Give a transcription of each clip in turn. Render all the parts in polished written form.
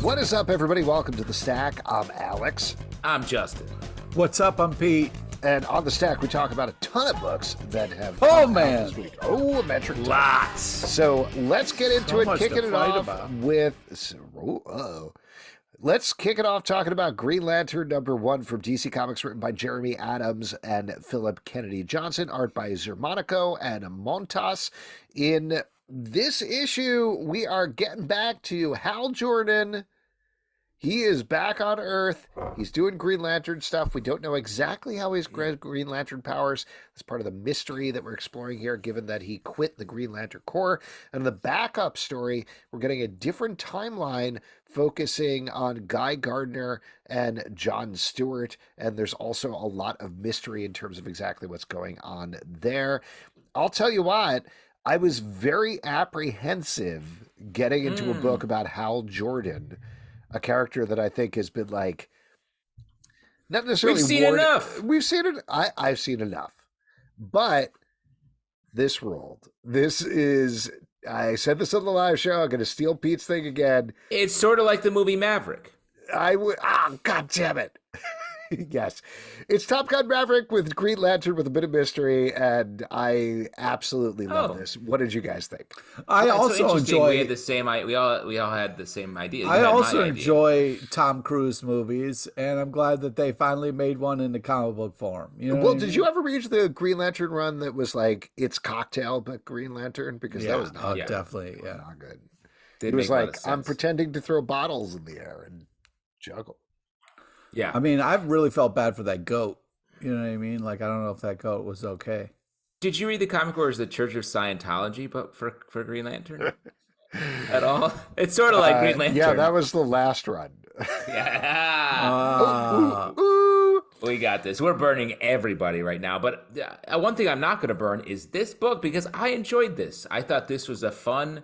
What is up, everybody? Welcome to The Stack. I'm Alex. I'm Justin. What's up? I'm Pete. And on The Stack, we talk about a ton of books that have Oh, come man. out this week. Oh, a metric ton. Lots. So let's get into it, much kicking to it fight off about. with... Let's kick it off talking about Green Lantern #1 from DC Comics, written by Jeremy Adams and Phillip Kennedy Johnson, art by Xermánico and Montos. In this issue, we are getting back to Hal Jordan. He is back on Earth. He's doing Green Lantern stuff. We don't know exactly how he's Green Lantern powers. That's part of the mystery that we're exploring here, given that he quit the Green Lantern Corps. And the backup story, we're getting a different timeline focusing on Guy Gardner and John Stewart. And there's also a lot of mystery in terms of exactly what's going on there. I'll tell you what, I was very apprehensive getting into a book about Hal Jordan, a character that I think has been like, not necessarily We've seen enough. We've seen it. I've seen enough, but this rolled. This is, I said this on the live show. I'm going to steal Pete's thing again. It's sort of like the movie Maverick. God damn it. Yes. It's Top Gun Maverick with Green Lantern with a bit of mystery, and I absolutely love this. What did you guys think? I That's so also interesting. enjoy. We had the same. We all had the same idea. You I had also my idea. enjoy Tom Cruise movies, and I'm glad that they finally made one in the comic book form. You know Well, what I did mean? you ever read the Green Lantern run that was like, it's Cocktail, but Green Lantern? Because that was not, definitely, yeah. not good. Did It was make a lot like, of I'm sense. pretending to throw bottles in the air and juggle. Yeah. I mean, I've really felt bad for that goat. You know what I mean? Like, I don't know if that goat was okay. Did you read the comic where it's the Church of Scientology, but for Green Lantern at all? It's sort of like Green Lantern. Yeah, that was the last run. Yeah. Ooh. We got this. We're burning everybody right now. But one thing I'm not going to burn is this book, because I enjoyed this. I thought this was a fun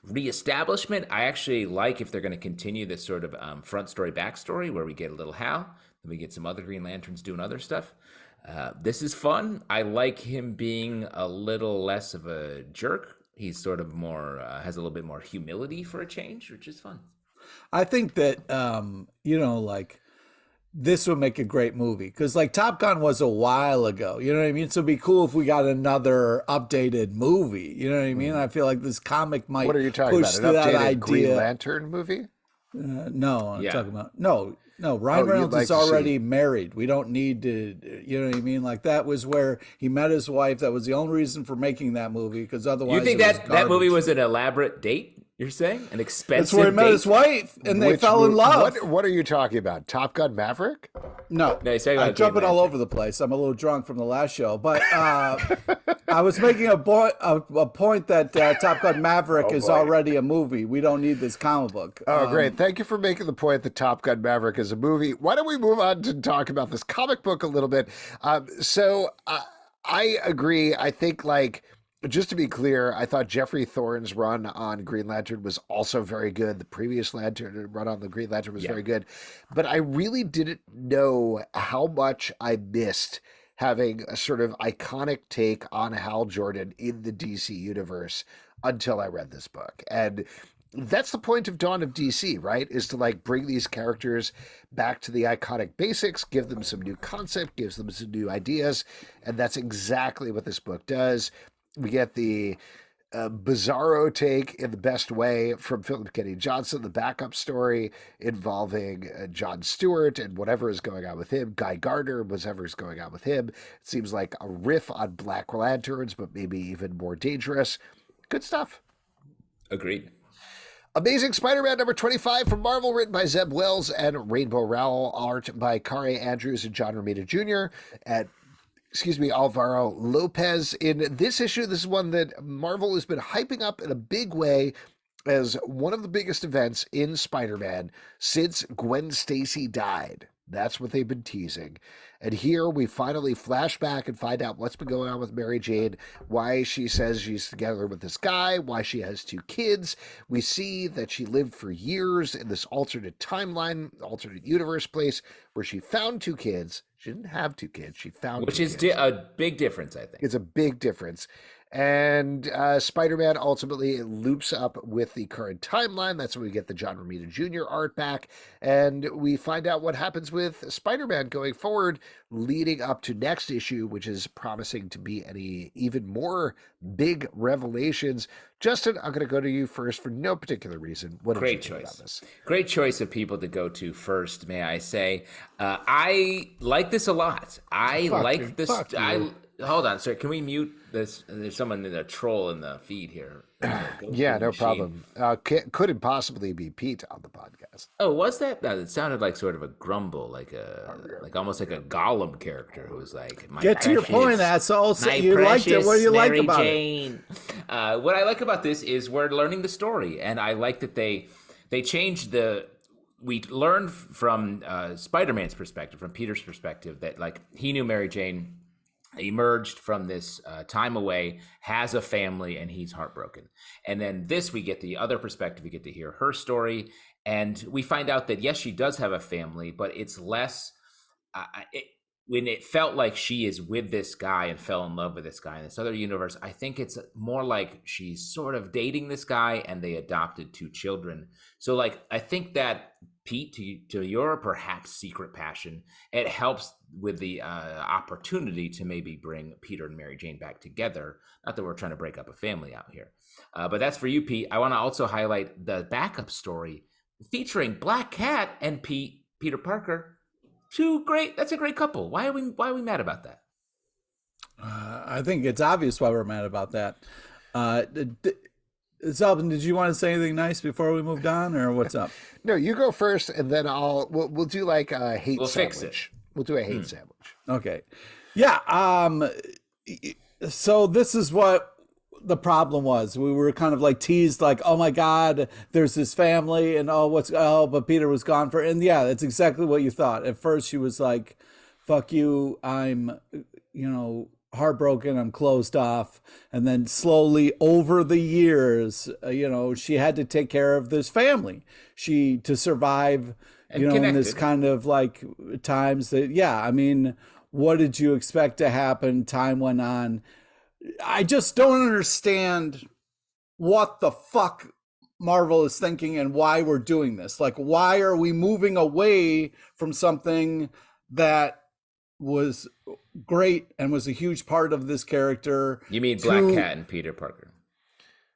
reestablishment. I actually like if they're going to continue this sort of front story, backstory, where we get a little Hal, then we get some other Green Lanterns doing other stuff. This is fun. I like him being a little less of a jerk. He's sort of more, has a little bit more humility for a change, which is fun. I think that, like, this would make a great movie because, like, Top Gun was a while ago. You know what I mean? So it'd be cool if we got another updated movie. You know what I mean? I feel like this comic might. What are you talking push about? An that updated idea. Green Lantern movie? No, I'm Yeah. talking about no. Ryan you'd Reynolds like is to already see- married. We don't need to. You know what I mean? Like, that was where he met his wife. That was the only reason for making that movie. Because otherwise, You think it was that movie garbage. was an elaborate date? You're saying an expensive That's where he met date? his wife, and they Which fell in mo- love. What are you talking about? Top Gun Maverick? No, No, he's talking I'm about jumping Green all Lantern. over the place. I'm a little drunk from the last show, but I was making a point that Top Gun Maverick is boy. already a movie. We don't need this comic book. Oh, great. Thank you for making the point that Top Gun Maverick is a movie. Why don't we move on to talk about this comic book a little bit? I agree. I think, like, just to be clear, I thought Jeffrey Thorne's run on Green Lantern was also very good. The previous Lantern run on the Green Lantern was very good. But I really didn't know how much I missed having a sort of iconic take on Hal Jordan in the DC universe until I read this book. And that's the point of Dawn of DC, right? Is to, like, bring these characters back to the iconic basics, give them some new concept, gives them some new ideas. And that's exactly what this book does. We get the bizarro take in the best way from Phillip Kennedy Johnson, the backup story involving John Stewart and whatever is going on with him, Guy Gardner, whatever is going on with him. It seems like a riff on Black Lanterns, but maybe even more dangerous. Good stuff. Agreed. Amazing Spider-Man #25 from Marvel, written by Zeb Wells and Rainbow Rowell, art by Kaare Andrews and John Romita Jr. at Álvaro López. In this issue, this is one that Marvel has been hyping up in a big way as one of the biggest events in Spider-Man since Gwen Stacy died. That's what they've been teasing. And here we finally flash back and find out what's been going on with Mary Jane, why she says she's together with this guy, why she has 2 kids. We see that she lived for years in this alternate timeline, alternate universe place where she found 2 kids. She didn't have 2 kids. She found Which 2 is kids. a big difference, I think. It's a big difference. And Spider-Man ultimately loops up with the current timeline. That's when we get the John Romita Jr. art back. And we find out what happens with Spider-Man going forward, leading up to next issue, which is promising to be any even more big revelations. Justin, I'm going to go to you first for no particular reason. What did you think about this? Great choice of people to go to first, may I say. I like this a lot. Hold on, sir. Can we mute this? There's someone, a troll in the feed here. Yeah, no problem. Could it possibly be Pete on the podcast? Oh, was that? It sounded like sort of a grumble, like almost like a Gollum character who was like, "Get to your point, asshole." So you liked it. What do you like about it? What I like about this is we're learning the story, and I like that they changed the. We learned from Spider-Man's perspective, from Peter's perspective, that like he knew Mary Jane emerged from this time away, has a family, and he's heartbroken. And then we get the other perspective. We get to hear her story, and we find out that yes, she does have a family, but it's less. When it felt like she is with this guy and fell in love with this guy in this other universe, I think it's more like she's sort of dating this guy, and they adopted 2 children. So like, I think that Pete, to your perhaps secret passion, it helps with the opportunity to maybe bring Peter and Mary Jane back together. Not that we're trying to break up a family out here, but that's for you, Pete. I want to also highlight the backup story featuring Black Cat and Peter Parker. That's a great couple. Why are we mad about that? I think it's obvious why we're mad about that. Zalbin, did you want to say anything nice before we moved on, or what's up? No, you go first, and then we'll do like a hate we'll sandwich. Fix it. We'll do a hate sandwich. Okay. Yeah. So this is what the problem was. We were kind of like teased, like, oh my God, there's this family, and but Peter was gone and yeah, that's exactly what you thought. At first she was like, fuck you, I'm, heartbroken, I'm closed off. And then slowly over the years, she had to take care of this family. To survive, in this kind of like times that, yeah, I mean, what did you expect to happen? Time went on. I just don't understand what the fuck Marvel is thinking and why we're doing this. Like, why are we moving away from something that was great and was a huge part of this character? You mean Black Cat and Peter Parker?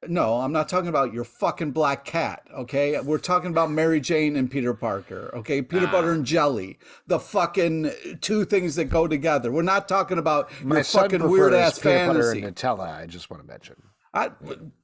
No, I'm not talking about your fucking Black Cat, okay? We're talking about Mary Jane and Peter Parker, okay? Peanut butter and jelly, the fucking 2 things that go together. We're not talking about your fucking weird-ass fantasy. Peanut butter and Nutella, I just want to mention.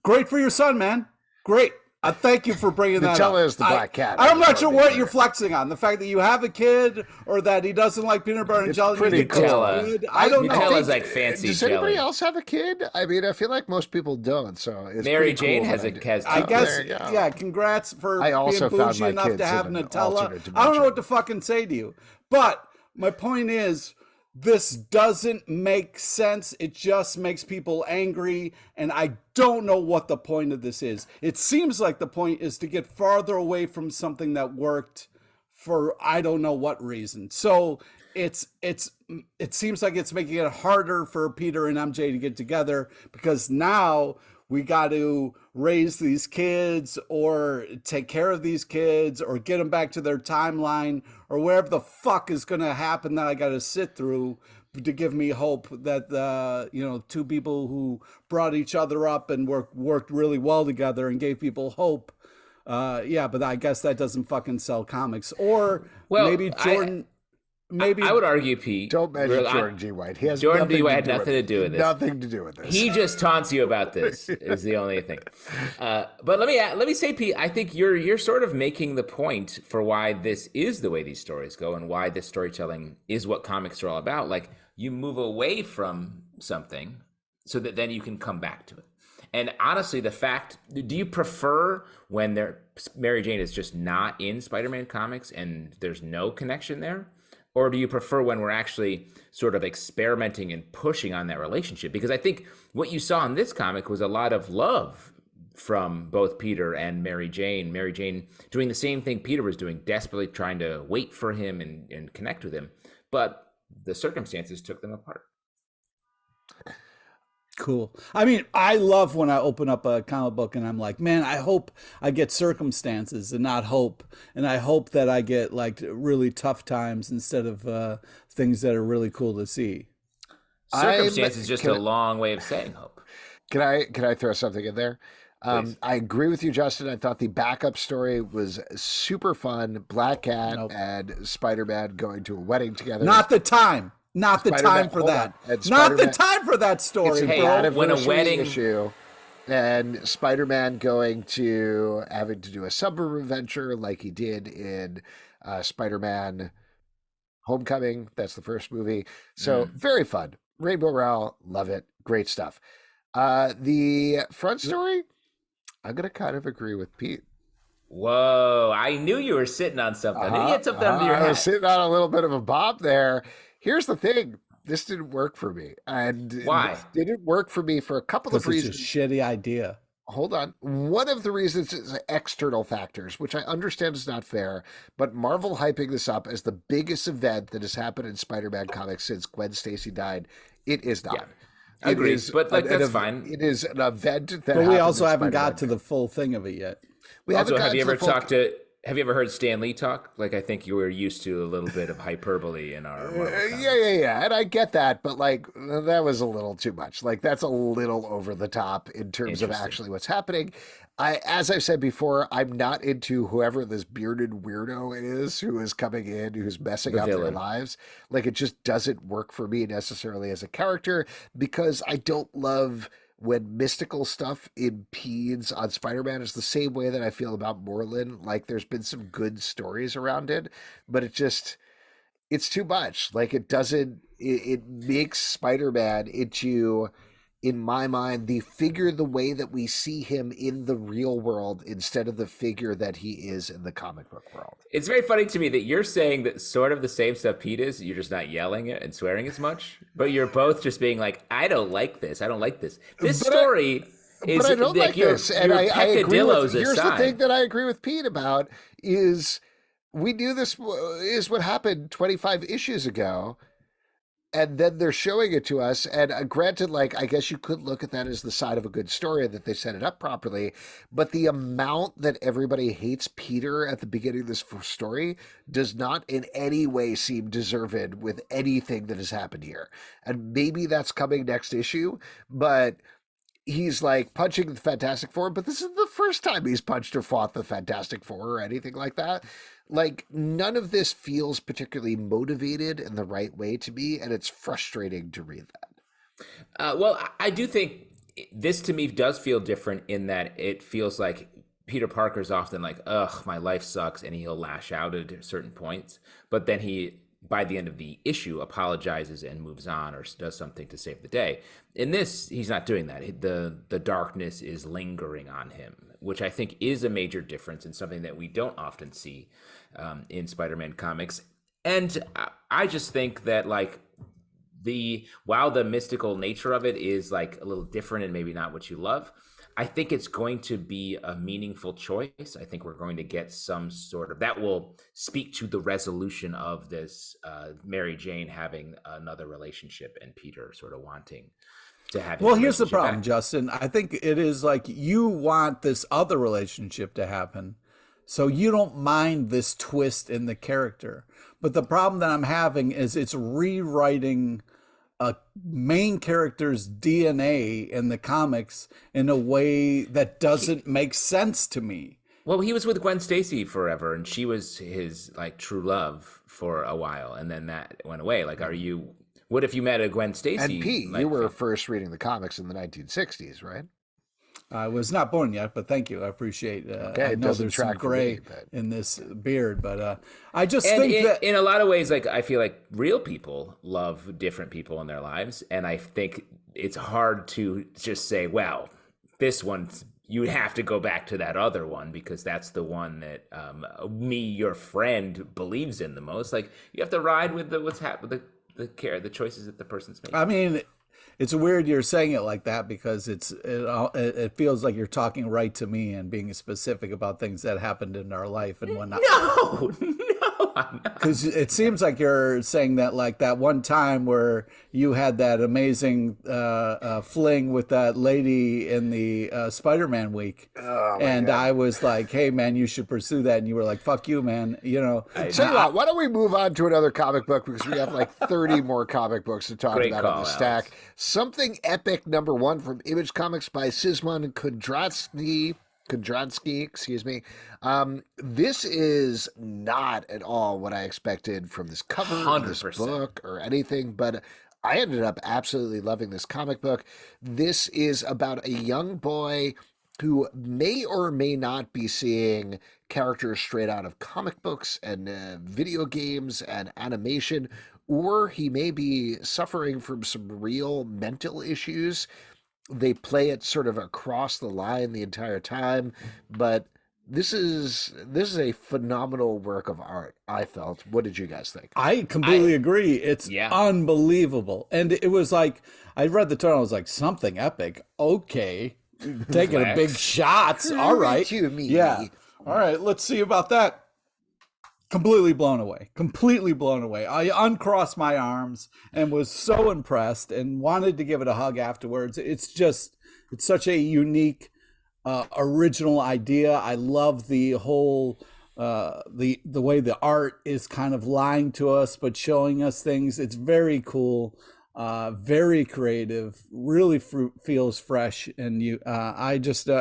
Great for your son, man. Great. Thank you for bringing that up. Nutella is the Black Cat. I'm not sure what you're flexing on. The fact that you have a kid or that he doesn't like peanut butter and jelly. Pretty cool. I don't know. Nutella's like fancy Does jelly. anybody else have a kid? I mean, I feel like most people don't. So it's Mary Jane cool has a kid. I guess, yeah, congrats for being bougie enough to have Nutella. I don't know what to fucking say to you. But my point is, this doesn't make sense. It just makes people angry, and I don't know what the point of this is. It seems like the point is to get farther away from something that worked for I don't know what reason. So it seems like it's making it harder for Peter and MJ to get together, because now we got to raise these kids or take care of these kids or get them back to their timeline or wherever the fuck is going to happen that I got to sit through to give me hope that, 2 people who brought each other up and worked really well together and gave people hope. But I guess that doesn't fucking sell comics. Or maybe Jordan... I would argue, Pete. Don't mention Jordan G. White. He has Jordan G. White had nothing to do with this. Nothing to do with this. He just taunts you about this. Is the only thing. But let me say, Pete. I think you're sort of making the point for why this is the way these stories go and why this storytelling is what comics are all about. Like, you move away from something so that then you can come back to it. And honestly, do you prefer when Mary Jane is just not in Spider-Man comics and there's no connection there? Or do you prefer when we're actually sort of experimenting and pushing on that relationship? Because I think what you saw in this comic was a lot of love from both Peter and Mary Jane. Mary Jane doing the same thing Peter was doing, desperately trying to wait for him and connect with him. But the circumstances took them apart. Cool. I mean, I love when I open up a comic book and I'm like, man, I hope I get circumstances and not hope. And I hope that I get like really tough times instead of things that are really cool to see. Circumstance is just a long way of saying hope. Can I throw something in there? I agree with you, Justin. I thought the backup story was super fun. Black Cat and Spider-Man going to a wedding together. Not the time. Not the time for that. Not the time for that story. It's when a wedding issue, and Spider-Man going to having to do a suburban adventure like he did in Spider-Man Homecoming. That's the first movie. So very fun. Rainbow Rowell, love it. Great stuff. The front story, I'm gonna kind of agree with Pete. Whoa! I knew you were sitting on something. I knew you had something under your head. I was sitting on a little bit of a bomb there. Here's the thing. This didn't work for me. And why? It didn't work for me for a couple of reasons. It's a shitty idea. Hold on. One of the reasons is external factors, which I understand is not fair, but Marvel hyping this up as the biggest event that has happened in Spider-Man comics since Gwen Stacy died. It is not. Yeah. Agreed, but like that's fine. It is an event that But we also haven't got to the full thing of it yet. Have you ever heard Stan Lee talk? Like, I think you were used to a little bit of hyperbole in our yeah. And I get that, but like that was a little too much. Like that's a little over the top in terms of actually what's happening. As I've said before, I'm not into whoever this bearded weirdo is who is coming in, who's messing up their lives. Like it just doesn't work for me necessarily as a character because I don't love when mystical stuff impedes on Spider-Man. Is the same way that I feel about Moreland. Like there's been some good stories around it, but it's too much. Like it makes Spider-Man into, in my mind, the figure the way that we see him in the real world instead of the figure that he is in the comic book world. It's very funny to me that you're saying that sort of the same stuff Pete is. You're just not yelling it and swearing as much, but you're both just being like, I don't like this. I don't like this. This story is but I don't like this. And I agree with, here's aside. The thing that I agree with Pete about is we knew this is what happened 25 issues ago. And then they're showing it to us. And granted, like, I guess you could look at that as the side of a good story that they set it up properly. But the amount that everybody hates Peter at the beginning of this story does not in any way seem deserved with anything that has happened here. And maybe that's coming next issue, but he's like punching the Fantastic Four. But this is the first time he's punched or fought the Fantastic Four or anything like that. Like, none of this feels particularly motivated in the right way to me, and it's frustrating to read that. Well, I do think this to me does feel different in that it feels like Peter Parker's often like, ugh, my life sucks, and he'll lash out at certain points. But then he, by the end of the issue, apologizes and moves on or does something to save the day. In this, he's not doing that. The darkness is lingering on him, which I think is a major difference and something that we don't often see in Spider-Man comics. And I just think that like while the mystical nature of it is like a little different and maybe not what you love, I think it's going to be a meaningful choice. I think we're going to get some sort of that will speak to the resolution of this Mary Jane having another relationship and Peter sort of wanting to have. Well, here's the problem, Justin. I think it is like you want this other relationship to happen. So you don't mind this twist in the character. But the problem that I'm having is it's rewriting a main character's DNA in the comics in a way that doesn't make sense to me. Well, he was with Gwen Stacy forever, and she was his like true love for a while, and then that went away. Like, what if you met a Gwen Stacy? And Pete, you were first reading the comics in the 1960s, right? I was not born yet, but thank you. I appreciate I know there's some gray in this beard, but I just think that in a lot of ways, like I feel like real people love different people in their lives, and I think it's hard to just say, well, this one, you have to go back to that other one because that's the one that your friend, believes in the most. Like you have to ride with what's happening, the choices that the person's making. I mean, it's weird you're saying it like that because it feels like you're talking right to me and being specific about things that happened in our life and whatnot. No, on. Because it seems like you're saying that, like that one time where you had that amazing fling with that lady in the Spider-Man week, Oh my and God. I was like, "Hey, man, you should pursue that," and you were like, "Fuck you, man." You know, Tell you what, why don't we move on to another comic book because we have like 30 more comic books to talk Great about on call, the stack. Alex. Something Epic #1 from Image Comics by Szymon Kudranski, excuse me. This is not at all what I expected from this cover, or this 100%. book, or anything, but I ended up absolutely loving this comic book. This is about a young boy who may or may not be seeing characters straight out of comic books and video games and animation, or he may be suffering from some real mental issues. They play it sort of across the line the entire time, but this is a phenomenal work of art, I felt. What did you guys think? I completely agree. It's unbelievable, and it was like I read the title. I was like, something epic. Okay, taking a big shots. All right, to me. Yeah. All right, let's see about that. Completely blown away. Completely blown away. I uncrossed my arms and was so impressed and wanted to give it a hug afterwards. It's such a unique, original idea. I love the whole the way the art is kind of lying to us but showing us things. It's very cool. Very creative, really feels fresh, and I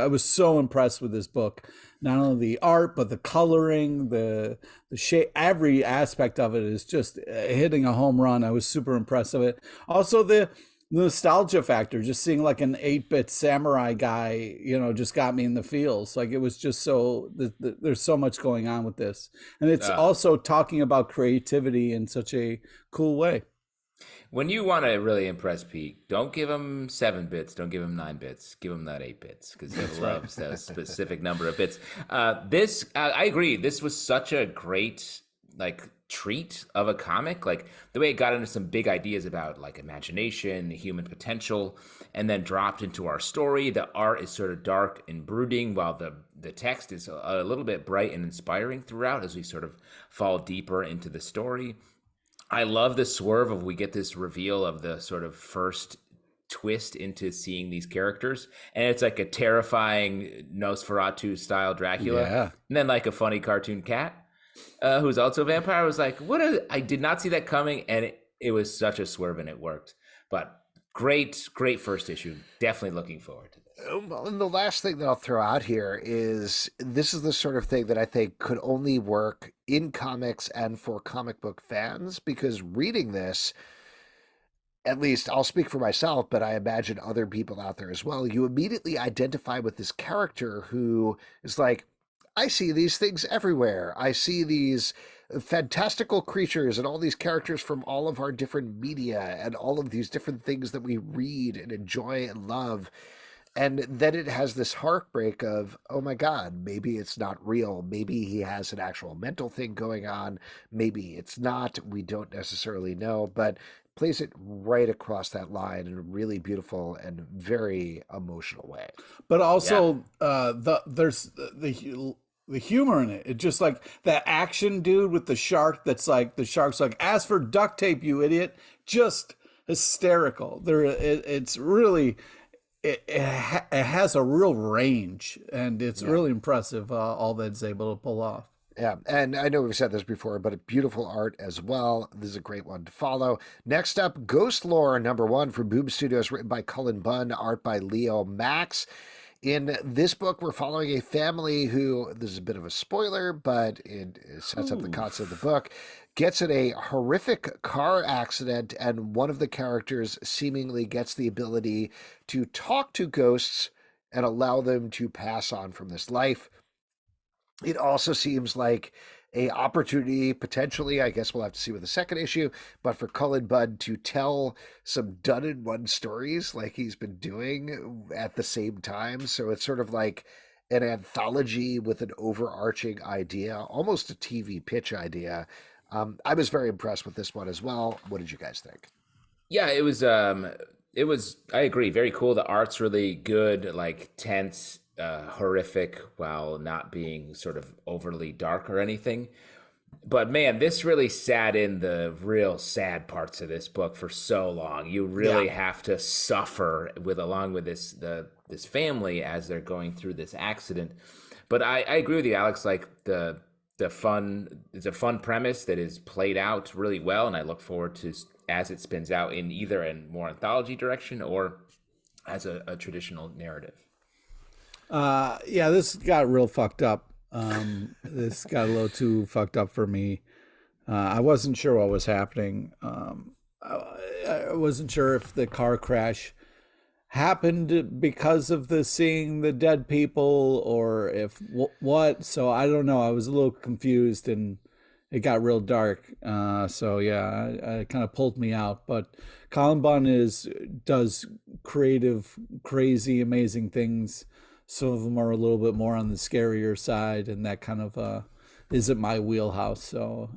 was so impressed with this book. Not only the art, but the coloring, the shape, every aspect of it is just hitting a home run. I was super impressed with it. Also, the nostalgia factor, just seeing like an 8-bit samurai guy, just got me in the feels. Like it was just so there's so much going on with this, and it's also talking about creativity in such a cool way. When you want to really impress Pete, don't give him 7 bits. Don't give him 9 bits. Give him that 8 bits because he loves that specific number of bits. I agree. This was such a great treat of a comic. Like the way it got into some big ideas about like imagination, human potential, and then dropped into our story. The art is sort of dark and brooding, while the text is a little bit bright and inspiring throughout as we sort of fall deeper into the story. I love the swerve of we get this reveal of the sort of first twist into seeing these characters, and it's like a terrifying Nosferatu style Dracula, and then like a funny cartoon cat who's also a vampire. I was like, I did not see that coming, and it was such a swerve, and it worked. But great first issue. Definitely looking forward to this. And the last thing that I'll throw out here is this is the sort of thing that I think could only work in comics and for comic book fans, because reading this, at least I'll speak for myself, but I imagine other people out there as well, you immediately identify with this character who is like, I see these things everywhere. I see these fantastical creatures and all these characters from all of our different media and all of these different things that we read and enjoy and love. And then it has this heartbreak of, oh my God, maybe it's not real. Maybe he has an actual mental thing going on. Maybe it's not. We don't necessarily know, but plays it right across that line in a really beautiful and very emotional way. But also, there's the humor in it. It's just like that action dude with the shark. That's like the shark's like, as for duct tape, you idiot, just hysterical. It's really. It has a real range, and it's really impressive all that it's able to pull off. Yeah, and I know we've said this before, but a beautiful art as well. This is a great one to follow. Next up, Ghostlore #1 from Boom Studios, written by Cullen Bunn, art by Leomacs. In this book, we're following a family who, this is a bit of a spoiler, but it sets up the concept of the book, gets in a horrific car accident, and one of the characters seemingly gets the ability to talk to ghosts and allow them to pass on from this life. It also seems like a opportunity, potentially, I guess we'll have to see with the second issue, but for Cullen Bunn to tell some done-in-one stories like he's been doing at the same time. So it's sort of like an anthology with an overarching idea, almost a TV pitch idea. I was very impressed with this one as well. What did you guys think? Yeah, it was, I agree, very cool. The art's really good, like tense, horrific, while not being sort of overly dark or anything. But man, this really sat in the real sad parts of this book for so long. You really have to suffer along with this family as they're going through this accident. But I agree with you, Alex. Like it's a fun premise that is played out really well, and I look forward to as it spins out in either a more anthology direction or as a traditional narrative. This got real fucked up. This got a little too fucked up for me. I wasn't sure what was happening. I wasn't sure if the car crash happened because of seeing the dead people or if what. So I don't know. I was a little confused and it got real dark. It kind of pulled me out. But Cullen Bunn does creative, crazy, amazing things. Some of them are a little bit more on the scarier side, and that kind of isn't my wheelhouse. So,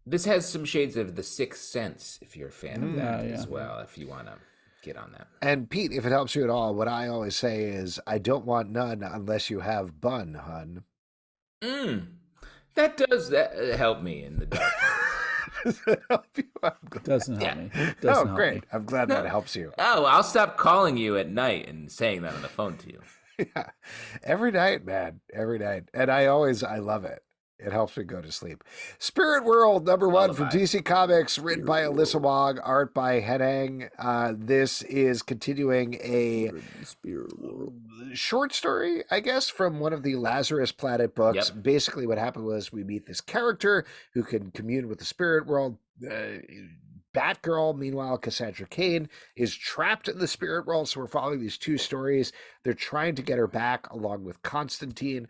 This has some shades of The Sixth Sense, if you're a fan of that as well, if you want to get on that. And Pete, if it helps you at all, what I always say is, I don't want none unless you have Bunn, hun. That does help me in the dark. Does it help you? Doesn't help me. Oh, great. I'm glad that helps you. Oh, I'll stop calling you at night and saying that on the phone to you. Yeah. Every night, man. Every night. And I love it. It helps me go to sleep. Spirit World, #1 from DC Comics, written by Alyssa Wong, art by Haining. This is continuing a short story, I guess, from one of the Lazarus Planet books. Yep. Basically, what happened was we meet this character who can commune with the spirit world. Batgirl, meanwhile, Cassandra Cain, is trapped in the spirit world. So we're following these two stories. They're trying to get her back along with Constantine.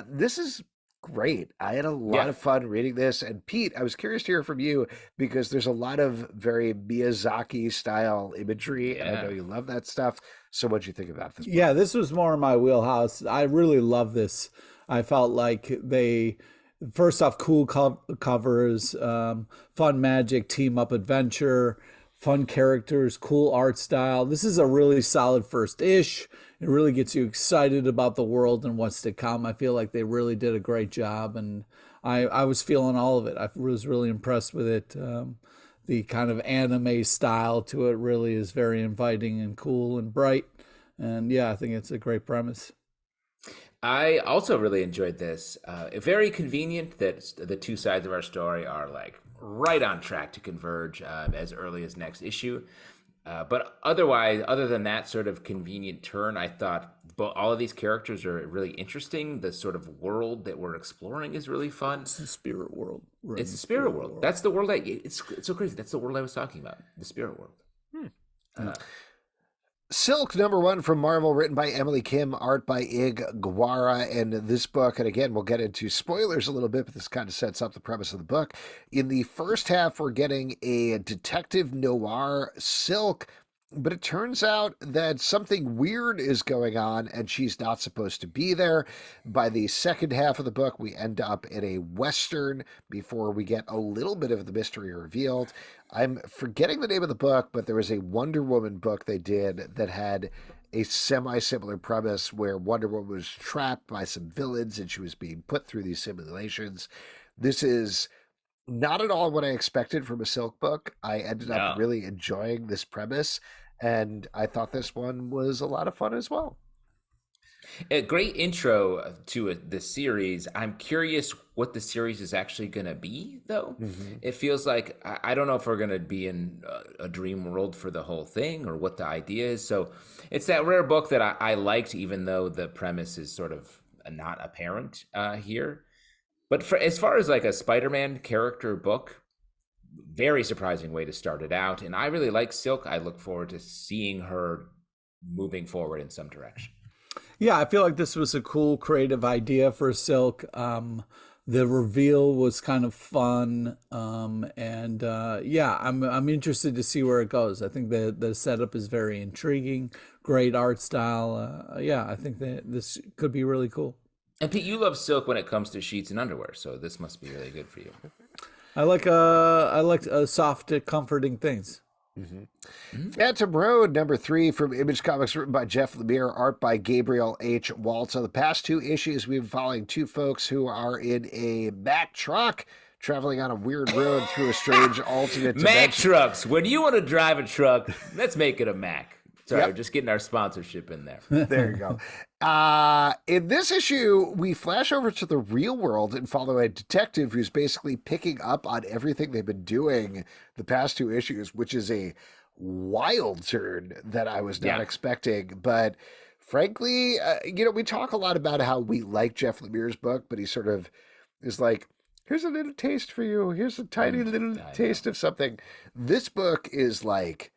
This is great. I had a lot of fun reading this. And Pete, I was curious to hear from you because there's a lot of very Miyazaki style imagery, and I know you love that stuff. So what'd you think about this book? Yeah, this was more in my wheelhouse. I really love this. I felt like first off, cool covers, fun magic, team up adventure, fun characters, cool art style. This is a really solid first ish. It really gets you excited about the world and what's to come. I feel like they really did a great job, and I was feeling all of it. I was really impressed with it. The kind of anime style to it really is very inviting and cool and bright. And I think it's a great premise. I also really enjoyed this. Very convenient that the two sides of our story are like right on track to converge as early as next issue. But otherwise, other than that sort of convenient turn, I thought all of these characters are really interesting. The sort of world that we're exploring is really fun. It's the spirit world. It's the spirit world. That's the world. It's so crazy. That's the world I was talking about. The spirit world. Silk, #1 from Marvel, written by Emily Kim, art by Ig Guara. And this book, and again, we'll get into spoilers a little bit, but this kind of sets up the premise of the book. In the first half, we're getting a detective noir, Silk, but it turns out that something weird is going on and she's not supposed to be there. By the second half of the book, we end up in a Western before we get a little bit of the mystery revealed. I'm forgetting the name of the book, but there was a Wonder Woman book they did that had a semi-similar premise where Wonder Woman was trapped by some villains and she was being put through these simulations. This is not at all what I expected from a Silk book. I ended up really enjoying this premise, and I thought this one was a lot of fun as well. A great intro to the series. I'm curious what the series is actually going to be, though. Mm-hmm. It feels like, I don't know if we're going to be in a dream world for the whole thing or what the idea is. So it's that rare book that I liked, even though the premise is sort of not apparent here. But as far as like a Spider-Man character book, very surprising way to start it out. And I really like Silk. I look forward to seeing her moving forward in some direction. Yeah, I feel like this was a cool creative idea for Silk. The reveal was kind of fun. I'm interested to see where it goes. I think the setup is very intriguing, great art style. I think that this could be really cool. And Pete, you love Silk when it comes to sheets and underwear, so this must be really good for you. I like soft, comforting things. Phantom Road, #3 from Image Comics, written by Jeff Lemire, art by Gabriel H. Walta. The past 2 issues, we've been following 2 folks who are in a Mack truck traveling on a weird road through a strange alternate dimension. Mack trucks. When you want to drive a truck, let's make it a Mack. Sorry, Yep. we're just getting our sponsorship in there. There you go. In this issue, we flash over to the real world and follow a detective who's basically picking up on everything they've been doing the past 2 issues, which is a wild turn that I was not expecting. But frankly, we talk a lot about how we like Jeff Lemire's book, but he sort of is like, here's a little taste for you. Here's a tiny little taste of something. This book is like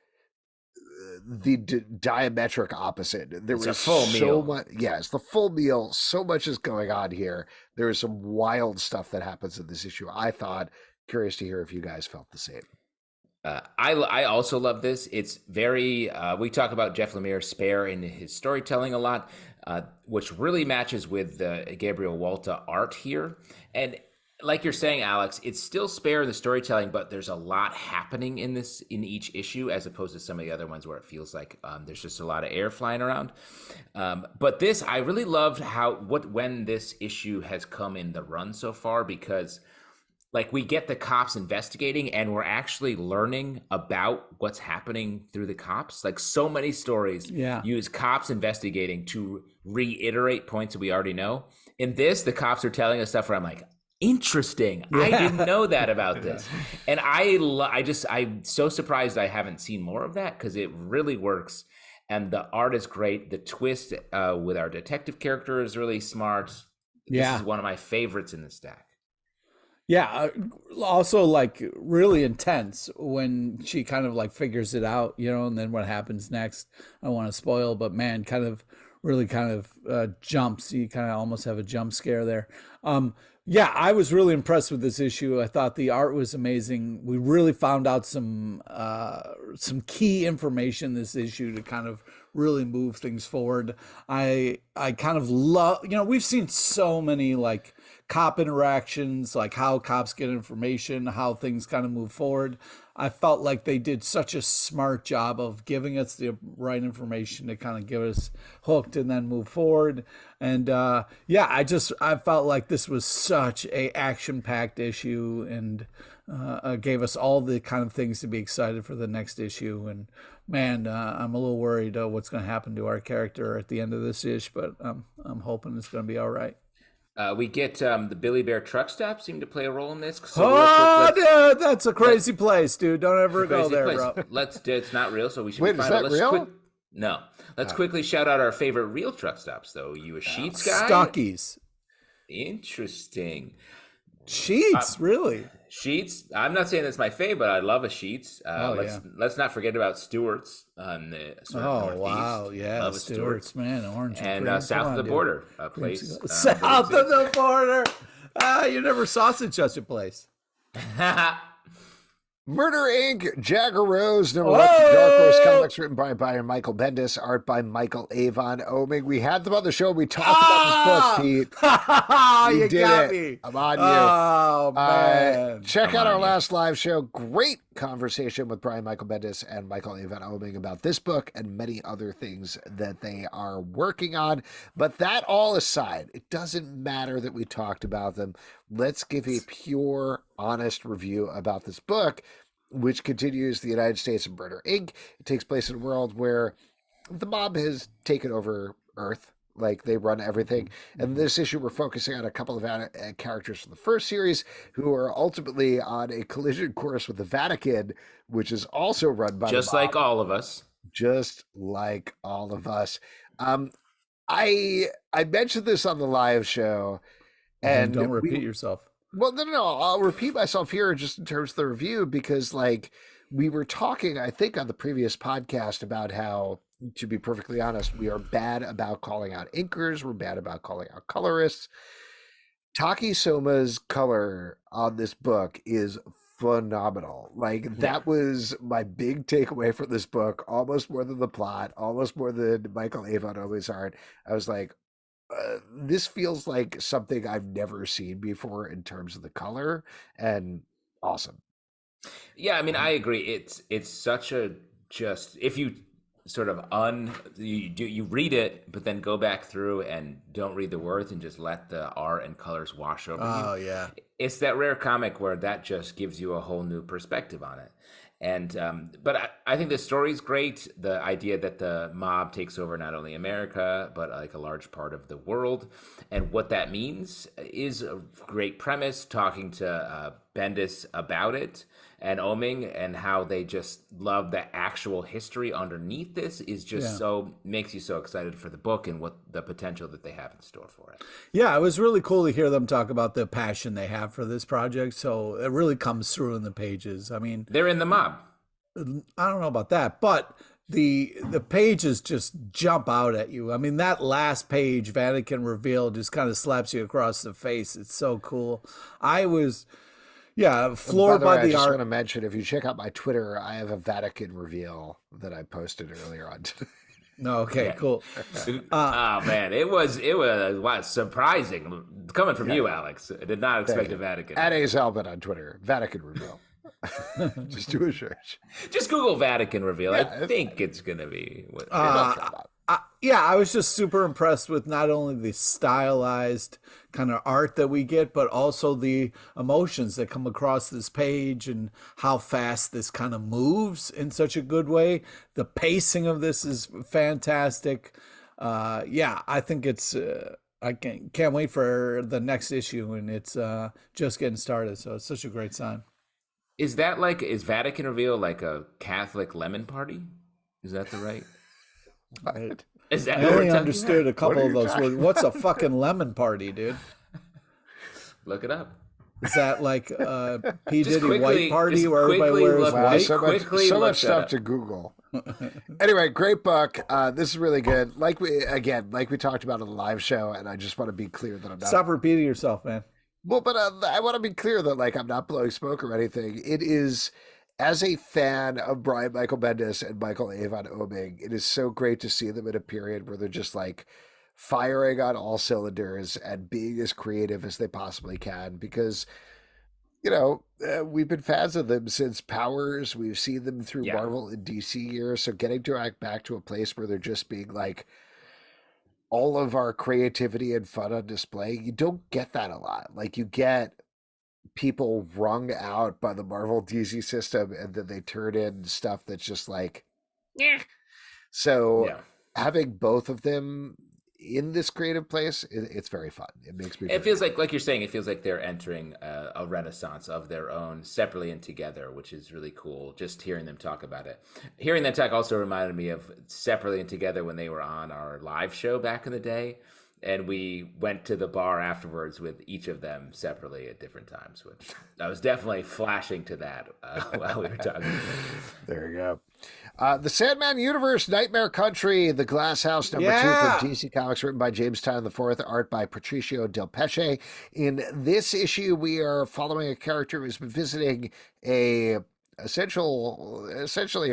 the diametric opposite. There was a full meal. Much, it's the full meal. So much is going on here. There is some wild stuff that happens in this issue. I thought, curious to hear if you guys felt the same. I also love this. It's very, we talk about Jeff Lemire spare in his storytelling a lot, which really matches with the Gabriel Walta art here. And like you're saying, Alex, it's still spare in the storytelling, but there's a lot happening in each issue, as opposed to some of the other ones where it feels like there's just a lot of air flying around. But this, I really loved when this issue has come in the run so far, because like we get the cops investigating and we're actually learning about what's happening through the cops. Like so many stories use cops investigating to reiterate points that we already know. In this, the cops are telling us stuff where I'm like, interesting. I didn't know that about this. And I'm so surprised I haven't seen more of that, because it really works. And the art is great. The twist with our detective character is really smart. This is one of my favorites in the stack. Yeah, also like really intense when she kind of like figures it out, and then what happens next. I don't want to spoil, but man, really jumps. You kind of almost have a jump scare there. I was really impressed with this issue. I thought the art was amazing. We really found out some key information in this issue to kind of really move things forward. I kind of love, we've seen so many like cop interactions, like how cops get information, how things kind of move forward. I felt like they did such a smart job of giving us the right information to kind of get us hooked and then move forward. And I felt like this was such a action-packed issue, and gave us all the kind of things to be excited for the next issue. And man, I'm a little worried what's going to happen to our character at the end of this ish, but I'm hoping it's going to be all right. We get the Billy Bear truck stop seem to play a role in this. So dude, that's a crazy place, dude. Don't ever go there, bro. It's not real, so we should. Wait, is that real? No. Let's quickly shout out our favorite real truck stops, though. You a Sheets guy? Stockies. Interesting. Sheets, really? Sheets. I'm not saying that's my favorite, but I love a Sheets. Let's not forget about Stewart's on the Northeast. Wow, yeah, love Stewart's, man, orange and south of the border, a place. South of the border. You never sausage such a place. Murder Inc. Jagger Rose, #1 Dark Horse Comics, written by Michael Bendis, art by Michael Avon. Oeming. We had them on the show. We talked about this book, Pete. You got me. I'm on you. Oh, man. Check out our last live show. Great conversation with Brian Michael Bendis and Michael Avon Oeming about this book and many other things that they are working on. But that all aside, it doesn't matter that we talked about them. Let's give a pure, honest review about this book, which continues the United States of Murder Inc. It takes place in a world where the mob has taken over Earth. Like, they run everything. And this issue, we're focusing on a couple of characters from the first series who are ultimately on a collision course with the Vatican, which is also run by just the mob. like all of us. Just like all of us. I mentioned this on the live show. And don't repeat yourself. Well, no. I'll repeat myself here just in terms of the review, because like we were talking, I think, on the previous podcast about how, to be perfectly honest, we are bad about calling out inkers. We're bad about calling out colorists. Taki Soma's color on this book is phenomenal. Like, that was my big takeaway from this book, almost more than the plot, almost more than Michael Avon Oeming's art. I was like, this feels like something I've never seen before in terms of the color, and awesome. Yeah, I mean, I agree. It's such a just if you sort of you read it, but then go back through and don't read the words and just let the art and colors wash over Oh you. yeah. It's that rare comic where that just gives you a whole new perspective on it. And but I think the story's great. The idea that the mob takes over not only America but like a large part of the world, and what that means is a great premise. Talking to Bendis about it and Oeming and how they just love the actual history underneath this is just so makes you so excited for the book and what the potential that they have in store for it. Yeah, it was really cool to hear them talk about the passion they have for this project. So it really comes through in the pages. I mean, They're in the mob. I don't know about that, but the pages just jump out at you. I mean, that last page, Vatican Reveal, just kind of slaps you across the face. It's so cool. I was, floored by the art. I just art. want to mention, if you check out my Twitter, I have a Vatican reveal that I posted earlier on today. No, okay, cool. Oh man, it was wow, surprising coming from you, Alex. I did not expect a Vatican. At A's Albin on Twitter, Vatican reveal. Just do a search. Just Google Vatican reveal. I think it's gonna be. I was just super impressed with not only the stylized kind of art that we get, but also the emotions that come across this page and how fast this kind of moves in such a good way. The pacing of this is fantastic. I think it's. I can't wait for the next issue, and it's just getting started. So it's such a great sign. Is Vatican reveal like a Catholic lemon party? Is that the right? What? Is that I only understood a couple of those words. What's a fucking lemon party, dude? Look it up. Is that like a P. Just Diddy white party just where everybody quickly wears look- white? So much stuff to Google. Anyway, great book. This is really good. Like we talked about on the live show, and I just want to be clear that I'm not. Stop repeating yourself, man. Well, but I want to be clear that I'm not blowing smoke or anything. It is, as a fan of Brian Michael Bendis and Michael Avon Oeming, it is so great to see them in a period where they're just firing on all cylinders and being as creative as they possibly can. Because, we've been fans of them since Powers. We've seen them through Marvel and DC years. So getting to act back to a place where they're just being all of our creativity and fun on display, you don't get that a lot. You get people wrung out by the Marvel DC system, and then they turn in stuff that's just yeah. So having both of them in this creative place, it's very fun. It makes me. It feels like you're saying. It feels like they're entering a renaissance of their own, separately and together, which is really cool. Just hearing them talk about it, hearing them talk also reminded me of separately and together when they were on our live show back in the day. And we went to the bar afterwards with each of them separately at different times, which I was definitely flashing to that while we were talking. There you go. The Sandman Universe, Nightmare Country, The Glass House #2 from DC Comics, written by James Tynion IV, art by Patricio Delpeche. In this issue, we are following a character who's been visiting essentially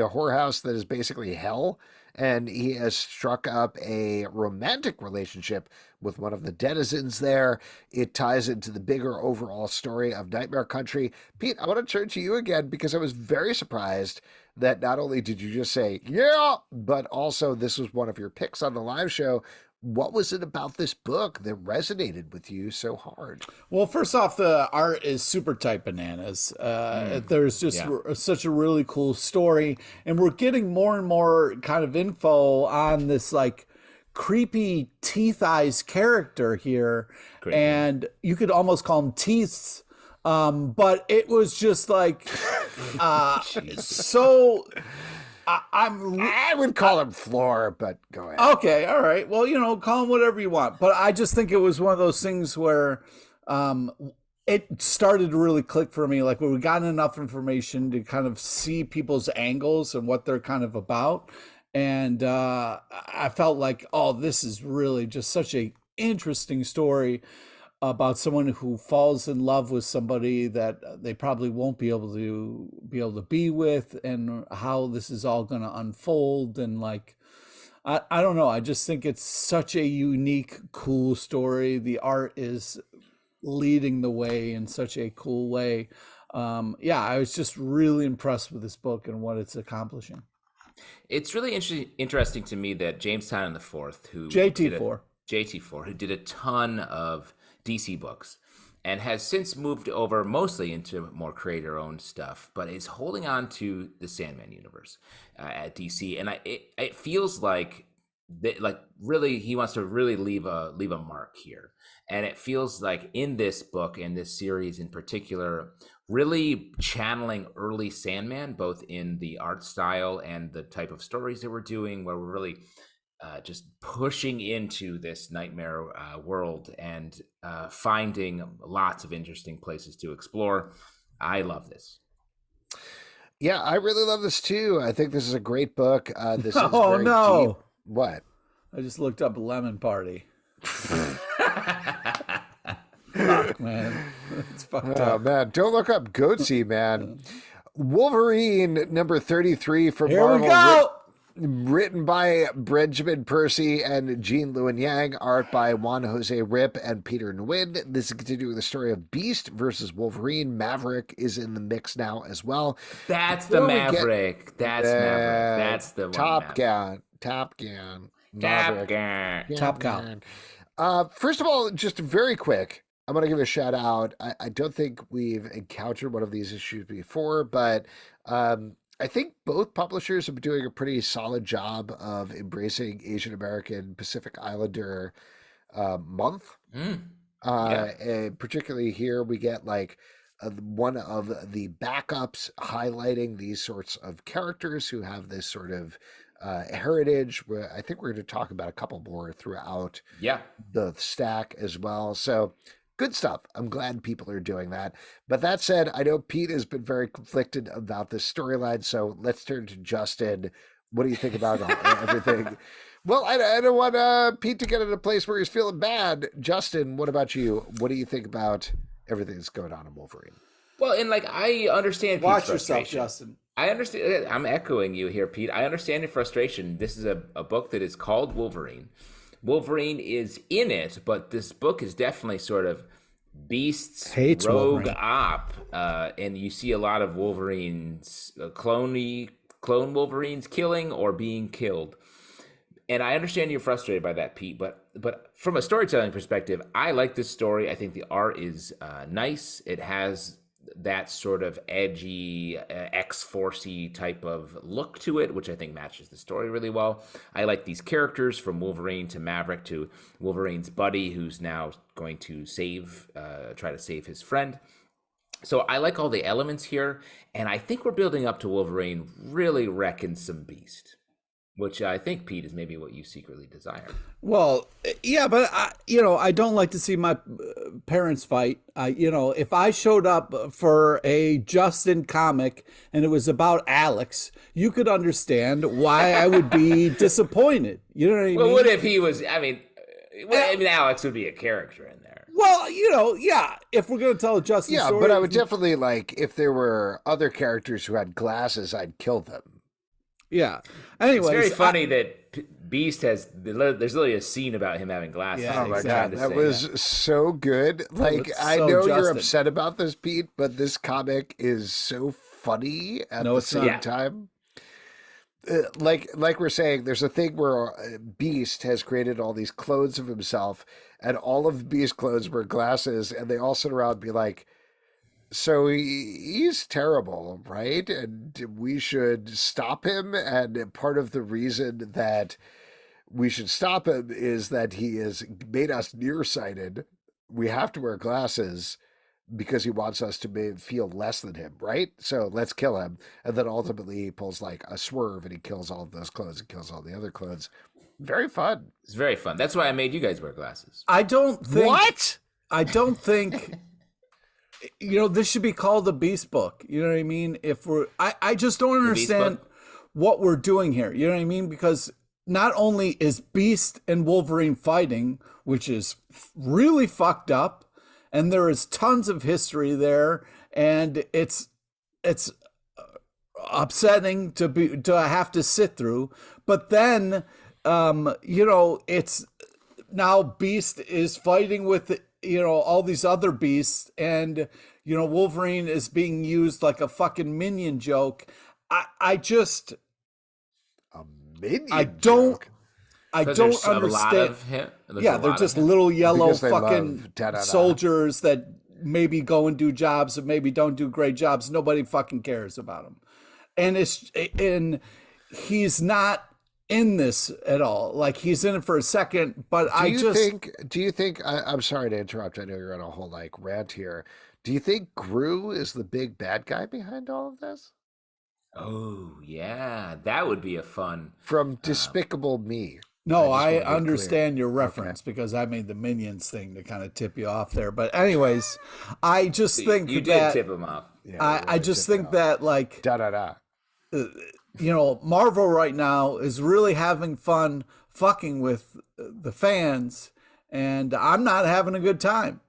a whorehouse that is basically hell. And he has struck up a romantic relationship with one of the denizens there. It ties into the bigger overall story of Nightmare Country. Pete, I want to turn to you again because I was very surprised that not only did you just say, yeah, but also this was one of your picks on the live show. What was it about this book that resonated with you so hard? Well, first off, the art is super tight bananas. There's just such a really cool story. And we're getting more and more kind of info on this creepy teeth eyes character here. Creepy. And you could almost call him Teeths. But it was just so... I would call him Floor, but go ahead. Okay, all right. Well, call him whatever you want. But I just think it was one of those things where it started to really click for me. When we got enough information to kind of see people's angles and what they're kind of about. And I felt this is really just such a interesting story about someone who falls in love with somebody that they probably won't be able to be with, and how this is all going to unfold. And I don't know. I just think it's such a unique, cool story. The art is leading the way in such a cool way. Yeah, I was just really impressed with this book and what it's accomplishing. It's really interesting to me that Jamestown the Fourth, JT4, who did a ton of DC books and has since moved over mostly into more creator-owned stuff, but is holding on to the Sandman universe at DC, and it feels like really he wants to really leave a mark here, and it feels like in this book and this series in particular, really channeling early Sandman, both in the art style and the type of stories that we're doing, where we're really just pushing into this nightmare world and finding lots of interesting places to explore. I love this. Yeah, I really love this too. I think this is a great book. This is Oh very no! Deep. What? I just looked up Lemon Party. Fuck, man. It's fucked up. Man, don't look up Goatsy, man. Wolverine number 33 from Here Marvel. we go! Written by Benjamin Percy and Jean Lewin Yang, art by Juan Jose Rip and Peter Nguyen. This is continuing the story of Beast versus Wolverine. Maverick is in the mix now as well. That's the Maverick. That's Maverick. That's the one. Top Gun. First of all, just very quick, I'm going to give a shout out. I don't think we've encountered one of these issues before, but I think both publishers have been doing a pretty solid job of embracing Asian American Pacific Islander month. And particularly here, we get like one of the backups highlighting these sorts of characters who have this sort of heritage. Where I think we're going to talk about a couple more throughout the stack as well. So good stuff. I'm glad people are doing that. But that said, I know Pete has been very conflicted about this storyline. So let's turn to Justin. What do you think about everything? Well, I don't want Pete to get in a place where he's feeling bad. Justin, what about you? What do you think about everything that's going on in Wolverine? Well, and like I understand Pete's Watch yourself, Justin. I understand. I'm echoing you here, Pete. I understand your frustration. This is a book that is called Wolverine. Wolverine is in it, but this book is definitely sort of Beast's rogue op, and you see a lot of Wolverines, clone Wolverines killing or being killed. And I understand you're frustrated by that, Pete, but from a storytelling perspective, I like this story. I think the art is nice. It has that sort of edgy, X-Force-y type of look to it, which I think matches the story really well. I like these characters, from Wolverine to Maverick to Wolverine's buddy, who's now going to try to save his friend. So I like all the elements here, and I think we're building up to Wolverine really wrecking some Beast, which I think, Pete, is maybe what you secretly desire. Well, yeah, but I don't like to see my parents fight. If I showed up for a Justin comic and it was about Alex, you could understand why I would be disappointed. You know what I mean? Well, what if he was? Alex would be a character in there. Well, if we're going to tell a Justin story. But I would definitely if there were other characters who had glasses, I'd kill them. Yeah. Anyways, it's very funny that Beast there's literally a scene about him having glasses. Yeah, oh my God, that was so good. I know you're upset about this, Pete, but this comic is so funny at the same time. Like we're saying, there's a thing where Beast has created all these clones of himself, and all of Beast's clones wear glasses, and they all sit around and be like, so he's terrible, right? And we should stop him. And part of the reason that we should stop him is that he has made us nearsighted. We have to wear glasses because he wants us to feel less than him, right? So let's kill him. And then ultimately he pulls like a swerve and he kills all of those clones and kills all the other clones. Very fun. It's very fun. That's why I made you guys wear glasses. I don't think... What? I don't think... this should be called the Beast book. You know what I mean? I just don't understand what we're doing here. You know what I mean? Because not only is Beast and Wolverine fighting, which is really fucked up, and there is tons of history there, and it's upsetting to have to sit through. But then, it's now Beast is fighting with all these other beasts, and Wolverine is being used like a fucking minion joke. I just A minion I don't joke? I Because don't there's a lot understand. of him. Yeah, they're just little yellow Because they fucking love da-da-da. soldiers that maybe go and do jobs and maybe don't do great jobs. Nobody fucking cares about them. And he's not in this at all. Like, he's in it for a second, but do you think I'm sorry to interrupt. I know you're on a whole like rant here. Do you think Gru is the big bad guy behind all of this? Oh, yeah. That would be a fun. From Despicable Me. No, I just wanna be understand your reference because I made the Minions thing to kind of tip you off there. But anyways, I just think You that did tip him off. Yeah, I just think that, like, da da da. Marvel right now is really having fun fucking with the fans, and I'm not having a good time.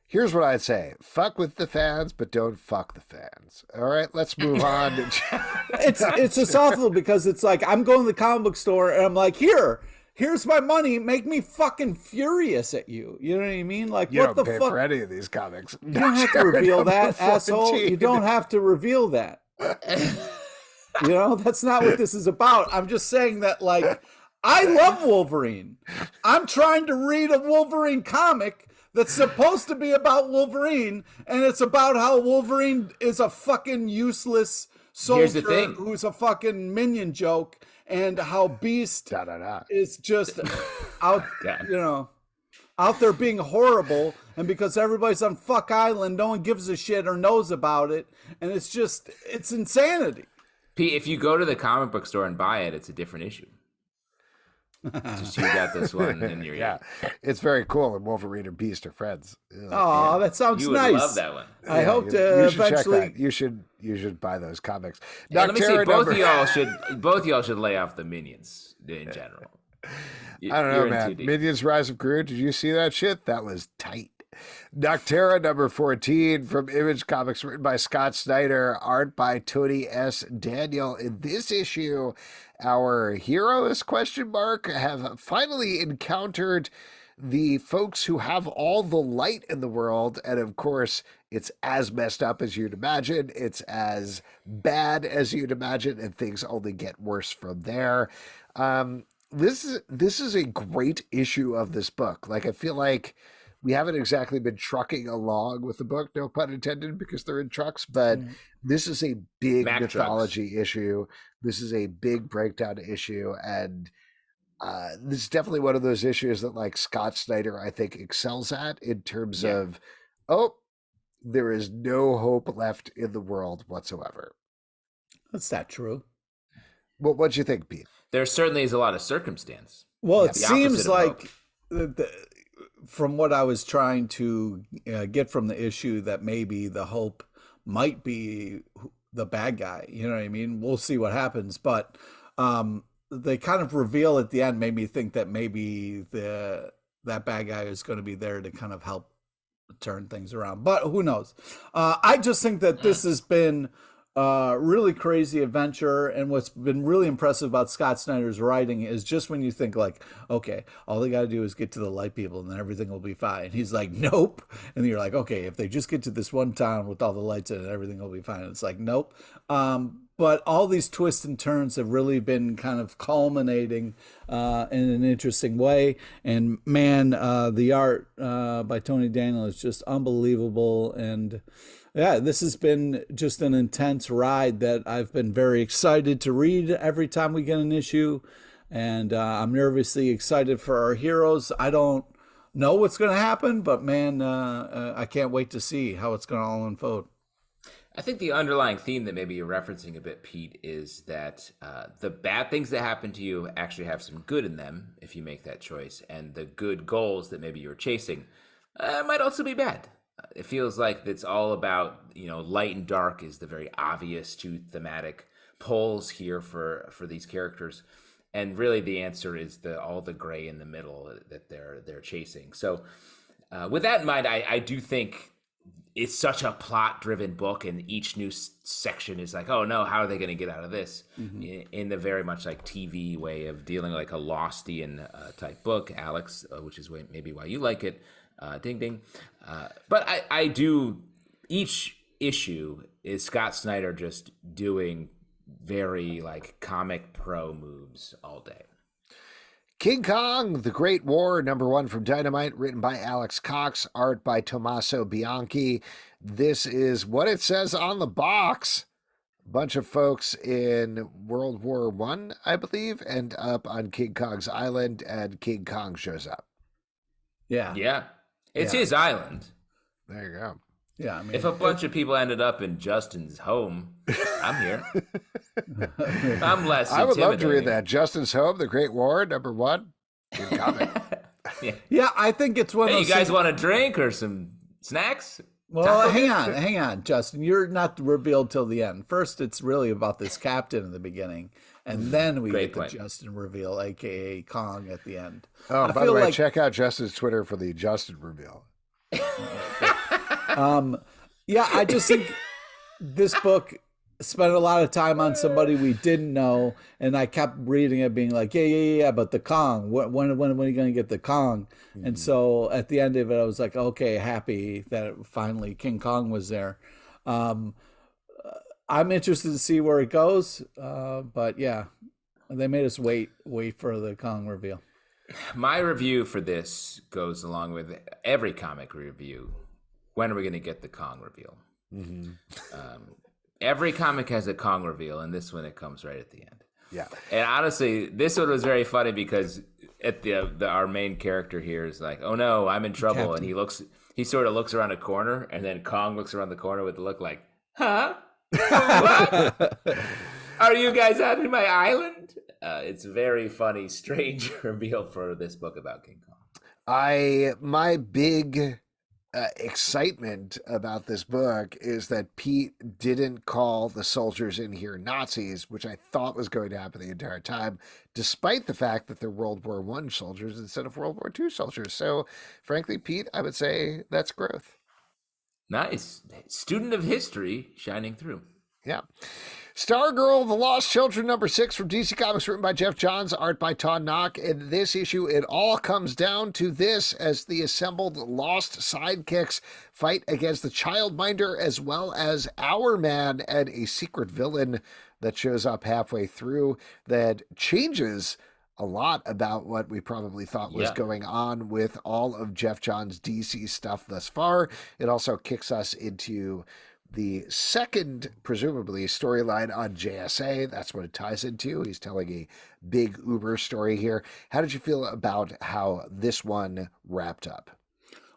Here's what I'd say. Fuck with the fans, but don't fuck the fans. All right, let's move on. It's just awful because it's like I'm going to the comic book store and I'm like, here's my money. Make me fucking furious at you. You know what I mean? Like, You what don't the pay fuck? for any of these comics. You don't have to reveal that, asshole. You don't have to reveal that. That's not what this is about. I'm just saying that, like, I love Wolverine. I'm trying to read a Wolverine comic that's supposed to be about Wolverine, and it's about how Wolverine is a fucking useless soldier who's a fucking minion joke, and how Beast is just out, out there being horrible, and because everybody's on Fuck Island, no one gives a shit or knows about it, and it's insanity. Pete, if you go to the comic book store and buy it, it's a different issue. Just you got this one in your Yeah, it's very cool. And Wolverine and Beast are friends. Oh, that sounds you nice. would love that one. I hope to eventually. You should buy those comics. Yeah, let me say, both of y'all should lay off the Minions in general. I don't know, man. Minions: Rise of Gru. Did you see that shit? That was tight. Nocterra number 14 from Image Comics, written by Scott Snyder, art by Tony S. Daniel. In this issue, our heroes, have finally encountered the folks who have all the light in the world. And of course, it's as messed up as you'd imagine. It's as bad as you'd imagine, and things only get worse from there. This is a great issue of this book. Like, I feel like we haven't exactly been trucking along with the book, no pun intended, because they're in trucks, but this is a big mythology issue. This is a big breakdown issue, and this is definitely one of those issues that, like, Scott Snyder, I think, excels at in terms of, there is no hope left in the world whatsoever. That's not true. Well, what'd you think, Pete? There certainly is a lot of circumstance. Well, it seems like from what I was trying to get from the issue, that maybe the hope might be the bad guy. You know what I mean? We'll see what happens. But they kind of reveal at the end made me think that maybe that bad guy is going to be there to kind of help turn things around. But who knows? I just think that this has been really crazy adventure, and what's been really impressive about Scott Snyder's writing is just when you think, like, okay, all they got to do is get to the light people and then everything will be fine. He's like, nope. And you're like, okay, if they just get to this one town with all the lights in it, everything will be fine. And it's like, nope. But all these twists and turns have really been kind of culminating in an interesting way. And man, the art by Tony Daniel is just unbelievable. And yeah, this has been just an intense ride that I've been very excited to read every time we get an issue. And I'm nervously excited for our heroes. I don't know what's going to happen, but man, I can't wait to see how it's going to all unfold. I think the underlying theme that maybe you're referencing a bit, Pete, is that the bad things that happen to you actually have some good in them if you make that choice. And the good goals that maybe you're chasing might also be bad. It feels like it's all about, light and dark is the very obvious two thematic poles here for these characters. And really the answer is all the gray in the middle that they're chasing. So with that in mind, I do think it's such a plot-driven book, and each new section is like, oh no, how are they going to get out of this? In the very much like TV way of dealing, like a Lostian type book, Alex, which is maybe why you like it. Ding, ding. But I do, each issue is Scott Snyder just doing very like comic pro moves all day. King Kong, The Great War, #1 from Dynamite, written by Alex Cox, art by Tommaso Bianchi. This is what it says on the box. A bunch of folks in World War I believe, end up on King Kong's island, and King Kong shows up. Yeah. Yeah. It's his island. There you go. Yeah, I mean, if a bunch of people ended up in Justin's home, I'm here. I'm less I would love to intimidating. read that. Justin's Home, The Great War, #1. Good comic. Yeah, I think it's one of Hey, those you guys things- want a drink or some snacks? Well, hang on, Justin. You're not revealed till the end. First, it's really about this captain in the beginning, and then we Great get point. the Justin reveal, aka Kong, at the end. Oh, I by the feel way, like- check out Justin's Twitter for the Justin reveal. Yeah, I just think this book spent a lot of time on somebody we didn't know, and I kept reading it, being like, yeah, but the Kong. When are you going to get the Kong? And so at the end of it, I was like, okay, happy that finally King Kong was there. I'm interested to see where it goes, but yeah, they made us wait for the Kong reveal. My review for this goes along with every comic review. When are we going to get the Kong reveal? Every comic has a Kong reveal, and this one, it comes right at the end. Yeah. And honestly, this one was very funny because at our main character here is like, oh no, I'm in trouble. Captain. And he sort of looks around a corner, and then Kong looks around the corner with a look like, huh? What? Are you guys out in my island? It's a very funny, strange reveal for this book about King Kong. My big excitement about this book is that Pete didn't call the soldiers in here Nazis, which I thought was going to happen the entire time, despite the fact that they're World War I soldiers instead of World War II soldiers. So, frankly, Pete, I would say that's growth. Nice. Student of history shining through. Yeah. Stargirl, The Lost Children, #6 from DC Comics, written by Jeff Johns, art by Todd Knock. In this issue, it all comes down to this as the assembled Lost sidekicks fight against the Childminder as well as Our Man and a secret villain that shows up halfway through that changes a lot about what we probably thought was going on with all of Jeff Johns' DC stuff thus far. It also kicks us into the second, presumably, storyline on JSA. That's what it ties into. He's telling a big Uber story here. How did you feel about how this one wrapped up?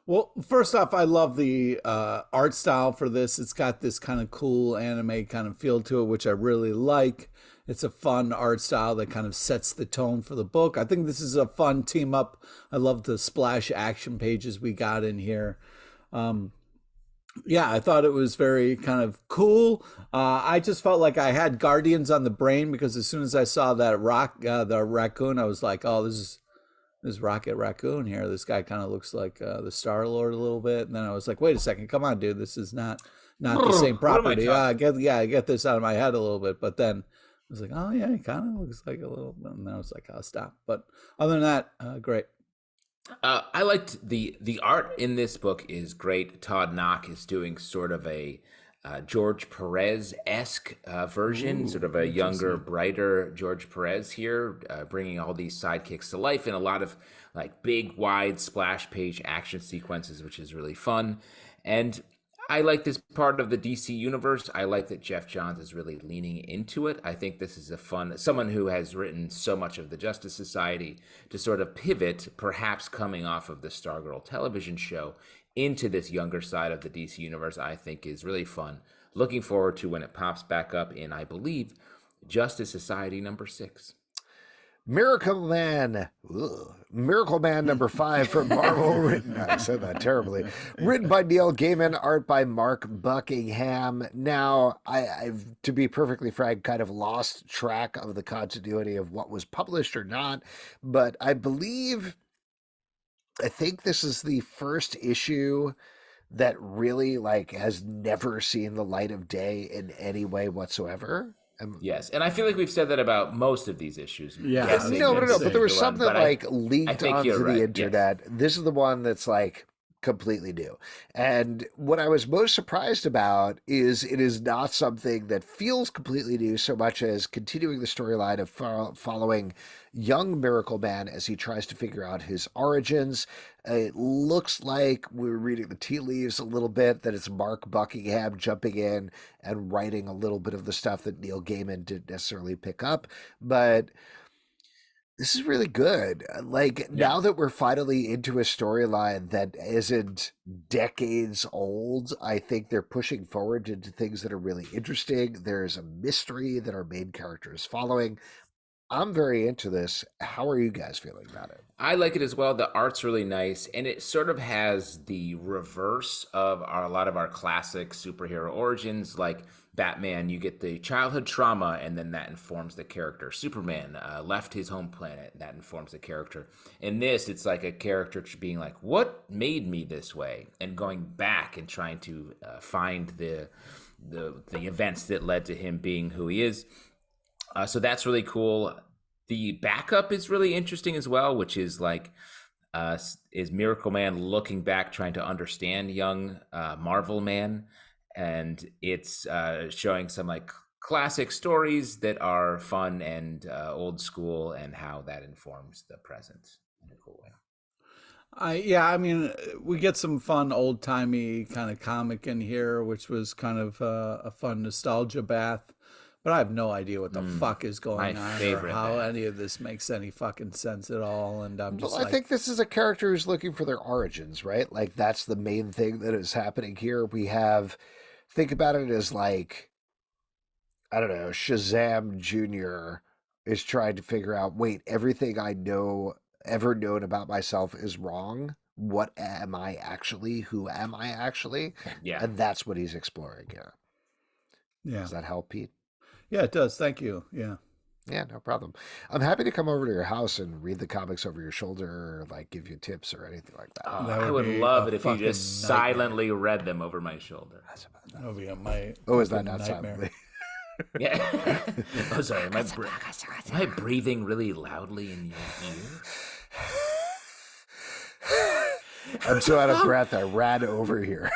Well, first off, I love the art style for this. It's got this kind of cool anime kind of feel to it, which I really like. It's a fun art style that kind of sets the tone for the book. I think this is a fun team up. I love the splash action pages we got in here. Yeah, I thought it was very kind of cool. I just felt like I had Guardians on the brain because as soon as I saw that the raccoon, I was like, oh, this is Rocket Raccoon here. This guy kind of looks like the Star-Lord a little bit. And then I was like, wait a second, come on, dude, this is not the same property. I get this out of my head a little bit. But then I was like, oh yeah, he kind of looks like a little bit. And I was like, I'll stop. But other than that, great. I liked the art in this book is great. Todd Knock is doing sort of a George Perez-esque version, sort of a younger, brighter George Perez here, bringing all these sidekicks to life in a lot of like big, wide splash page action sequences, which is really fun. And I like this part of the DC universe. I like that Jeff Johns is really leaning into it. I think this is someone who has written so much of the Justice Society to sort of pivot, perhaps coming off of the Stargirl television show, into this younger side of the DC universe, I think is really fun. Looking forward to when it pops back up in, I believe, Justice Society #6. Miracle Man #5 from Marvel, written, I said that terribly, written by Neil Gaiman, art by Mark Buckingham. Now, I've, to be perfectly frank, kind of lost track of the continuity of what was published or not, but I think this is the first issue that really has never seen the light of day in any way whatsoever. Yes, and I feel like we've said that about most of these issues. Yeah. No, but there was some that leaked onto the internet. Yes. This is the one that's completely new. And what I was most surprised about is it is not something that feels completely new so much as continuing the storyline of following young Miracle Man as he tries to figure out his origins. It looks like we're reading the tea leaves a little bit, that it's Mark Buckingham jumping in and writing a little bit of the stuff that Neil Gaiman didn't necessarily pick up. But this is really good. Like, now that we're finally into a storyline that isn't decades old, I think they're pushing forward into things that are really interesting. There's a mystery that our main character is following. I'm very into this. How are you guys feeling about it? I like it as well. The art's really nice, and it sort of has the reverse of a lot of our classic superhero origins. Like Batman, you get the childhood trauma, and then that informs the character. Superman left his home planet, that informs the character. In this, it's like a character being like, what made me this way? And going back and trying to find the events that led to him being who he is. So that's really cool. The backup is really interesting as well, which is like, is Miracle Man looking back, trying to understand young Marvel Man. And it's showing some like classic stories that are fun and old school, and how that informs the present in a cool way. I mean, we get some fun old timey kind of comic in here, which was kind of a fun nostalgia bath. But I have no idea what the fuck is going on, or how any of this makes any fucking sense at all. And I'm just I think this is a character who's looking for their origins, right? Like, that's the main thing that is happening here. We have, think about it as like, I don't know, Shazam Jr. is trying to figure out, wait, everything I ever known about myself is wrong. What am I actually? Who am I actually? Yeah. And that's what he's exploring here. Yeah. Does that help, Pete? Yeah, it does. Thank you. Yeah. Yeah, no problem. I'm happy to come over to your house and read the comics over your shoulder, or like give you tips or anything like that. I would love it if you just silently read them over my shoulder. That would be my is that not nightmare. silently? Yeah. Oh, sorry. Am I breathing really loudly in your ear? I'm so out of breath, I ran over here.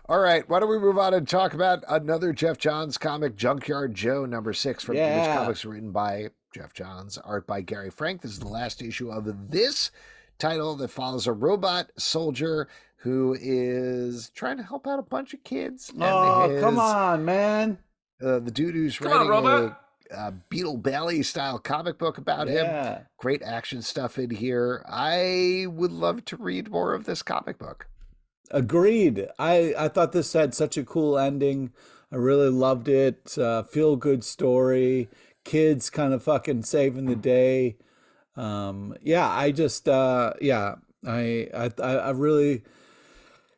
All right, why don't we move on and talk about another Jeff Johns comic, Junkyard Joe #6 from Image Comics, written by Jeff Johns, art by Gary Frank. This is the last issue of this title that follows a robot soldier who is trying to help out a bunch of kids. Oh, come on, man. The dude who's writing a Beetle Bailey style comic book about him. Great action stuff in here. I would love to read more of this comic book. Agreed. I thought this had such a cool ending. I really loved it. Feel good story. Kids kind of fucking saving the day. I really,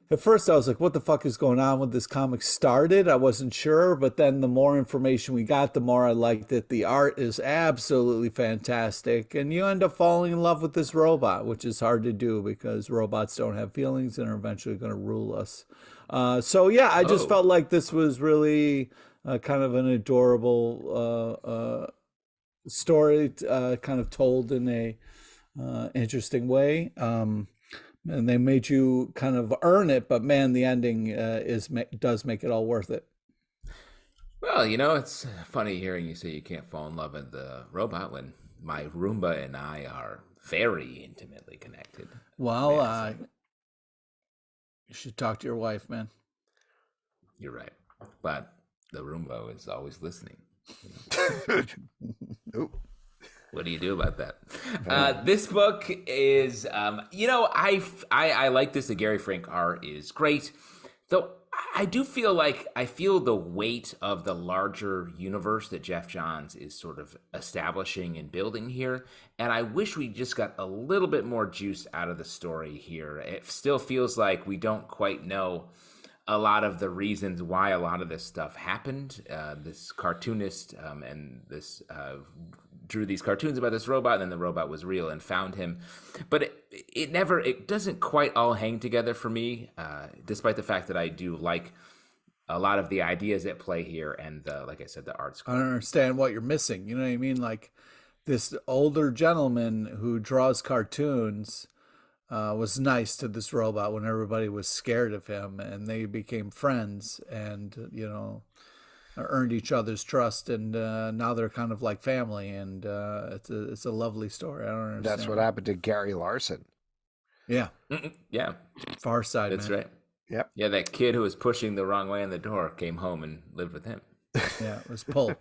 at first I was like, what the fuck is going on when this comic started? I wasn't sure, but then the more information we got, the more I liked it. The art is absolutely fantastic, and you end up falling in love with this robot, which is hard to do because robots don't have feelings and are eventually going to rule us. I just felt like this was really kind of an adorable story, kind of told in a interesting way. And they made you kind of earn it, but man, the ending does make it all worth it. Well, it's funny hearing you say you can't fall in love with the robot when my Roomba and I are very intimately connected. Well, you should talk to your wife, man. You're right, but the Roomba is always listening. Nope. What do you do about that? This book is, I like this. The Gary Frank art is great. Though I do feel like I feel the weight of the larger universe that Jeff Johns is sort of establishing and building here. And I wish we just got a little bit more juice out of the story here. It still feels like we don't quite know a lot of the reasons why a lot of this stuff happened. This cartoonist and this drew these cartoons about this robot, and then the robot was real and found him. But it doesn't quite all hang together for me, despite the fact that I do like a lot of the ideas at play here, and like I said, the art's cool. I don't understand what you're missing. You know what I mean? Like, this older gentleman who draws cartoons was nice to this robot when everybody was scared of him, and they became friends, and earned each other's trust, and now they're kind of like family, and it's a lovely story. I don't understand. That's what happened to Gary Larson. Yeah. Yeah. Far Side. That's man. right. Yep. Yeah, that kid who was pushing the wrong way in the door came home and lived with him. Yeah, it was Pull.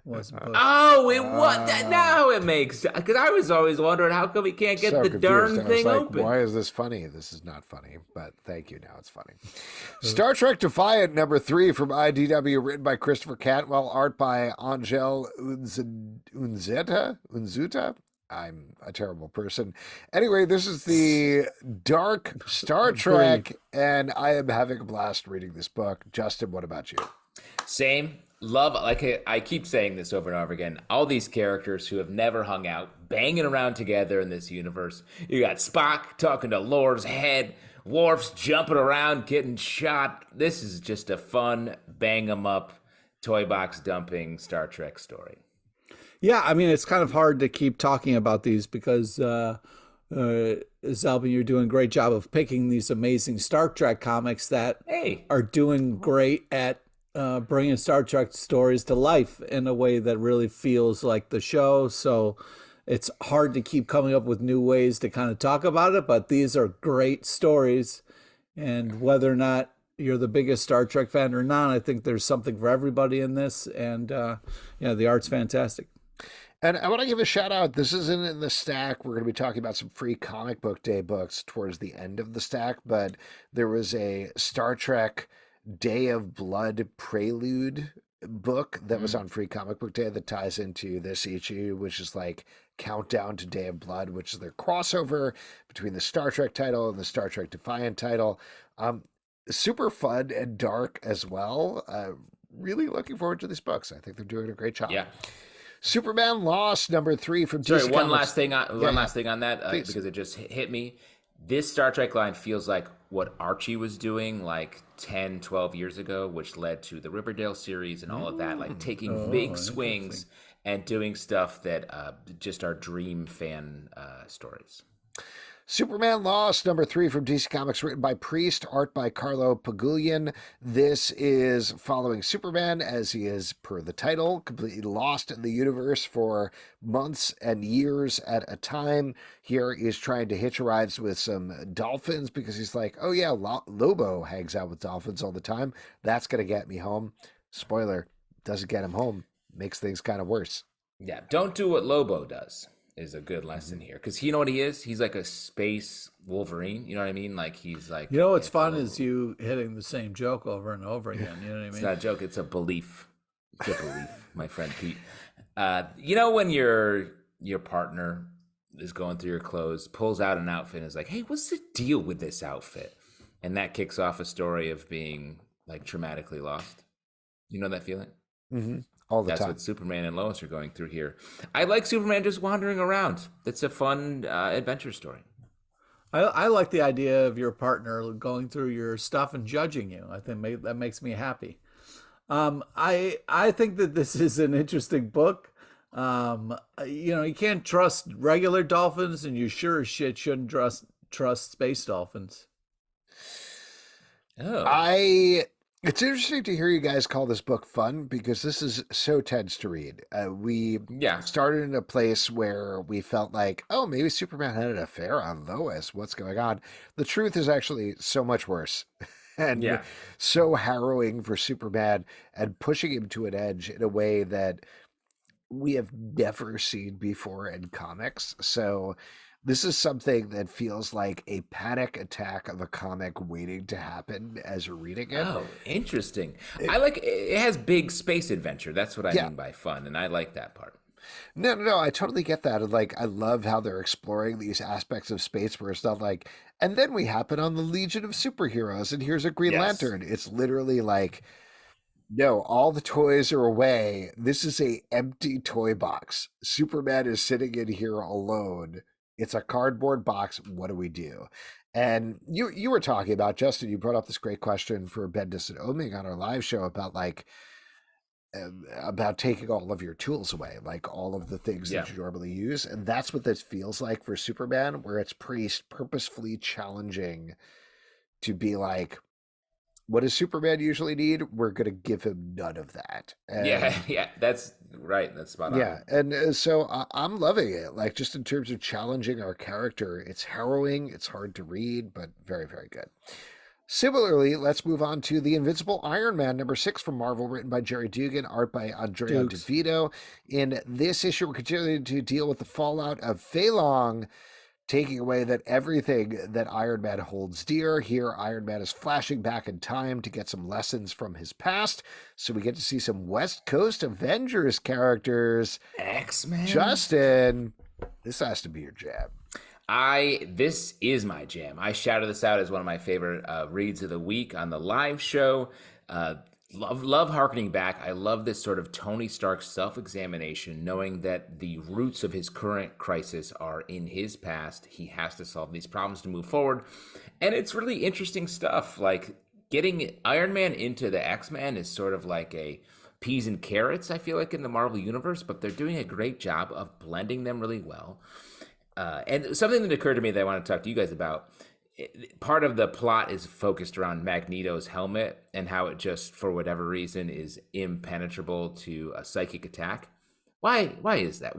Wasn't Push. Oh, it was that. Now it makes, because I was always wondering how come he can't get So the confused. darn I was thing like, open. why is this funny? This is not funny, but thank you. Now it's funny. Star Trek Defiant #3 from IDW, written by Christopher Cantwell, art by Angel Unzuta. I'm a terrible person. Anyway, this is the Dark Star Trek, and I am having a blast reading this book. Justin, what about you? Same. Love, like I keep saying this over and over again, all these characters who have never hung out, banging around together in this universe. You got Spock talking to Lor's head, Worf's jumping around, getting shot. This is just a fun, bang 'em up, toy box dumping Star Trek story. Yeah, I mean, it's kind of hard to keep talking about these because, Zalbin, you're doing a great job of picking these amazing Star Trek comics that are doing great at bringing Star Trek stories to life in a way that really feels like the show. So it's hard to keep coming up with new ways to kind of talk about it, but these are great stories. And whether or not you're the biggest Star Trek fan or not, I think there's something for everybody in this. And the art's fantastic. And I want to give a shout out. This isn't in the stack. We're going to be talking about some free comic book day books towards the end of the stack, but there was a Star Trek Day of Blood prelude book that was on Free Comic Book Day that ties into this issue, which is like Countdown to Day of Blood, which is their crossover between the Star Trek title and the Star Trek Defiant title. Super fun and dark as well. Really looking forward to these books. I think they're doing a great job. Yeah. Superman Lost #3 from DC Sorry, Comics. one last thing on that, Please. because it just hit me. This Star Trek line feels like what Archie was doing like 10, 12 years ago, which led to the Riverdale series and all of that, like taking big swings and doing stuff that just are dream fan stories. Superman Lost #3 from DC Comics, written by Priest, art by Carlo Pagulayan. This is following Superman as he is, per the title, completely lost in the universe for months and years at a time. Here he's trying to hitch a ride with some dolphins because he's like, oh yeah, Lobo hangs out with dolphins all the time. That's going to get me home. Spoiler, doesn't get him home. Makes things kind of worse. Yeah, don't do what Lobo does. Is a good lesson here, because you know what he is? He's like a space Wolverine. You know what I mean? Like he's like. You know what's fun is you hitting the same joke over and over again. You know what I mean? It's not a joke. It's a belief. It's a belief, my friend Pete. You know when your partner is going through your clothes, pulls out an outfit, and is like, "Hey, what's the deal with this outfit?" And that kicks off a story of being like traumatically lost. You know that feeling? Mm-hmm. All the That's time. what Superman and Lois are going through here. I like Superman just wandering around. It's a fun adventure story. I like the idea of your partner going through your stuff and judging you. I think that makes me happy. I think that this is an interesting book. You can't trust regular dolphins, and you sure as shit shouldn't trust space dolphins. Oh. It's interesting to hear you guys call this book fun because this is so tense to read. We started in a place where we felt like, oh, maybe Superman had an affair on Lois. What's going on? The truth is actually so much worse and so harrowing for Superman and pushing him to an edge in a way that we have never seen before in comics. So this is something that feels like a panic attack of a comic waiting to happen as you're reading it. Oh, interesting. I like it has big space adventure. That's what I mean by fun, and I like that part. No, I totally get that. And I love how they're exploring these aspects of space where it's not like, and then we happen on the Legion of Superheroes, and here's a Green Lantern. It's literally like, no, all the toys are away. This is a empty toy box. Superman is sitting in here alone. It's a cardboard box. What do we do? And you were talking about, Justin, you brought up this great question for Bendis and Oeming on our live show about about taking all of your tools away, like all of the things that you normally use. And that's what this feels like for Superman, where it's pretty purposefully challenging to be like, what does Superman usually need? We're going to give him none of that. And, yeah, that's right. That's spot on. Yeah, and so I'm loving it. Like, just in terms of challenging our character, it's harrowing, it's hard to read, but very, very good. Similarly, let's move on to The Invincible Iron Man, #6 from Marvel, written by Jerry Dugan, art by Andrea DeVito. In this issue, we're continuing to deal with the fallout of Fei Long taking away that everything that Iron Man holds dear. Here, Iron Man is flashing back in time to get some lessons from his past. So we get to see some West Coast Avengers characters. X-Men? Justin, this has to be your jam. This is my jam. I shouted this out as one of my favorite reads of the week on the live show. Love harkening back. I love this sort of Tony Stark self-examination, knowing that the roots of his current crisis are in his past. He has to solve these problems to move forward. And it's really interesting stuff. Like, getting Iron Man into the X-Men is sort of like a peas and carrots, I feel like, in the Marvel Universe, but they're doing a great job of blending them really well. And something that occurred to me that I want to talk to you guys about, part of the plot is focused around Magneto's helmet and how it just, for whatever reason, is impenetrable to a psychic attack. Why is that?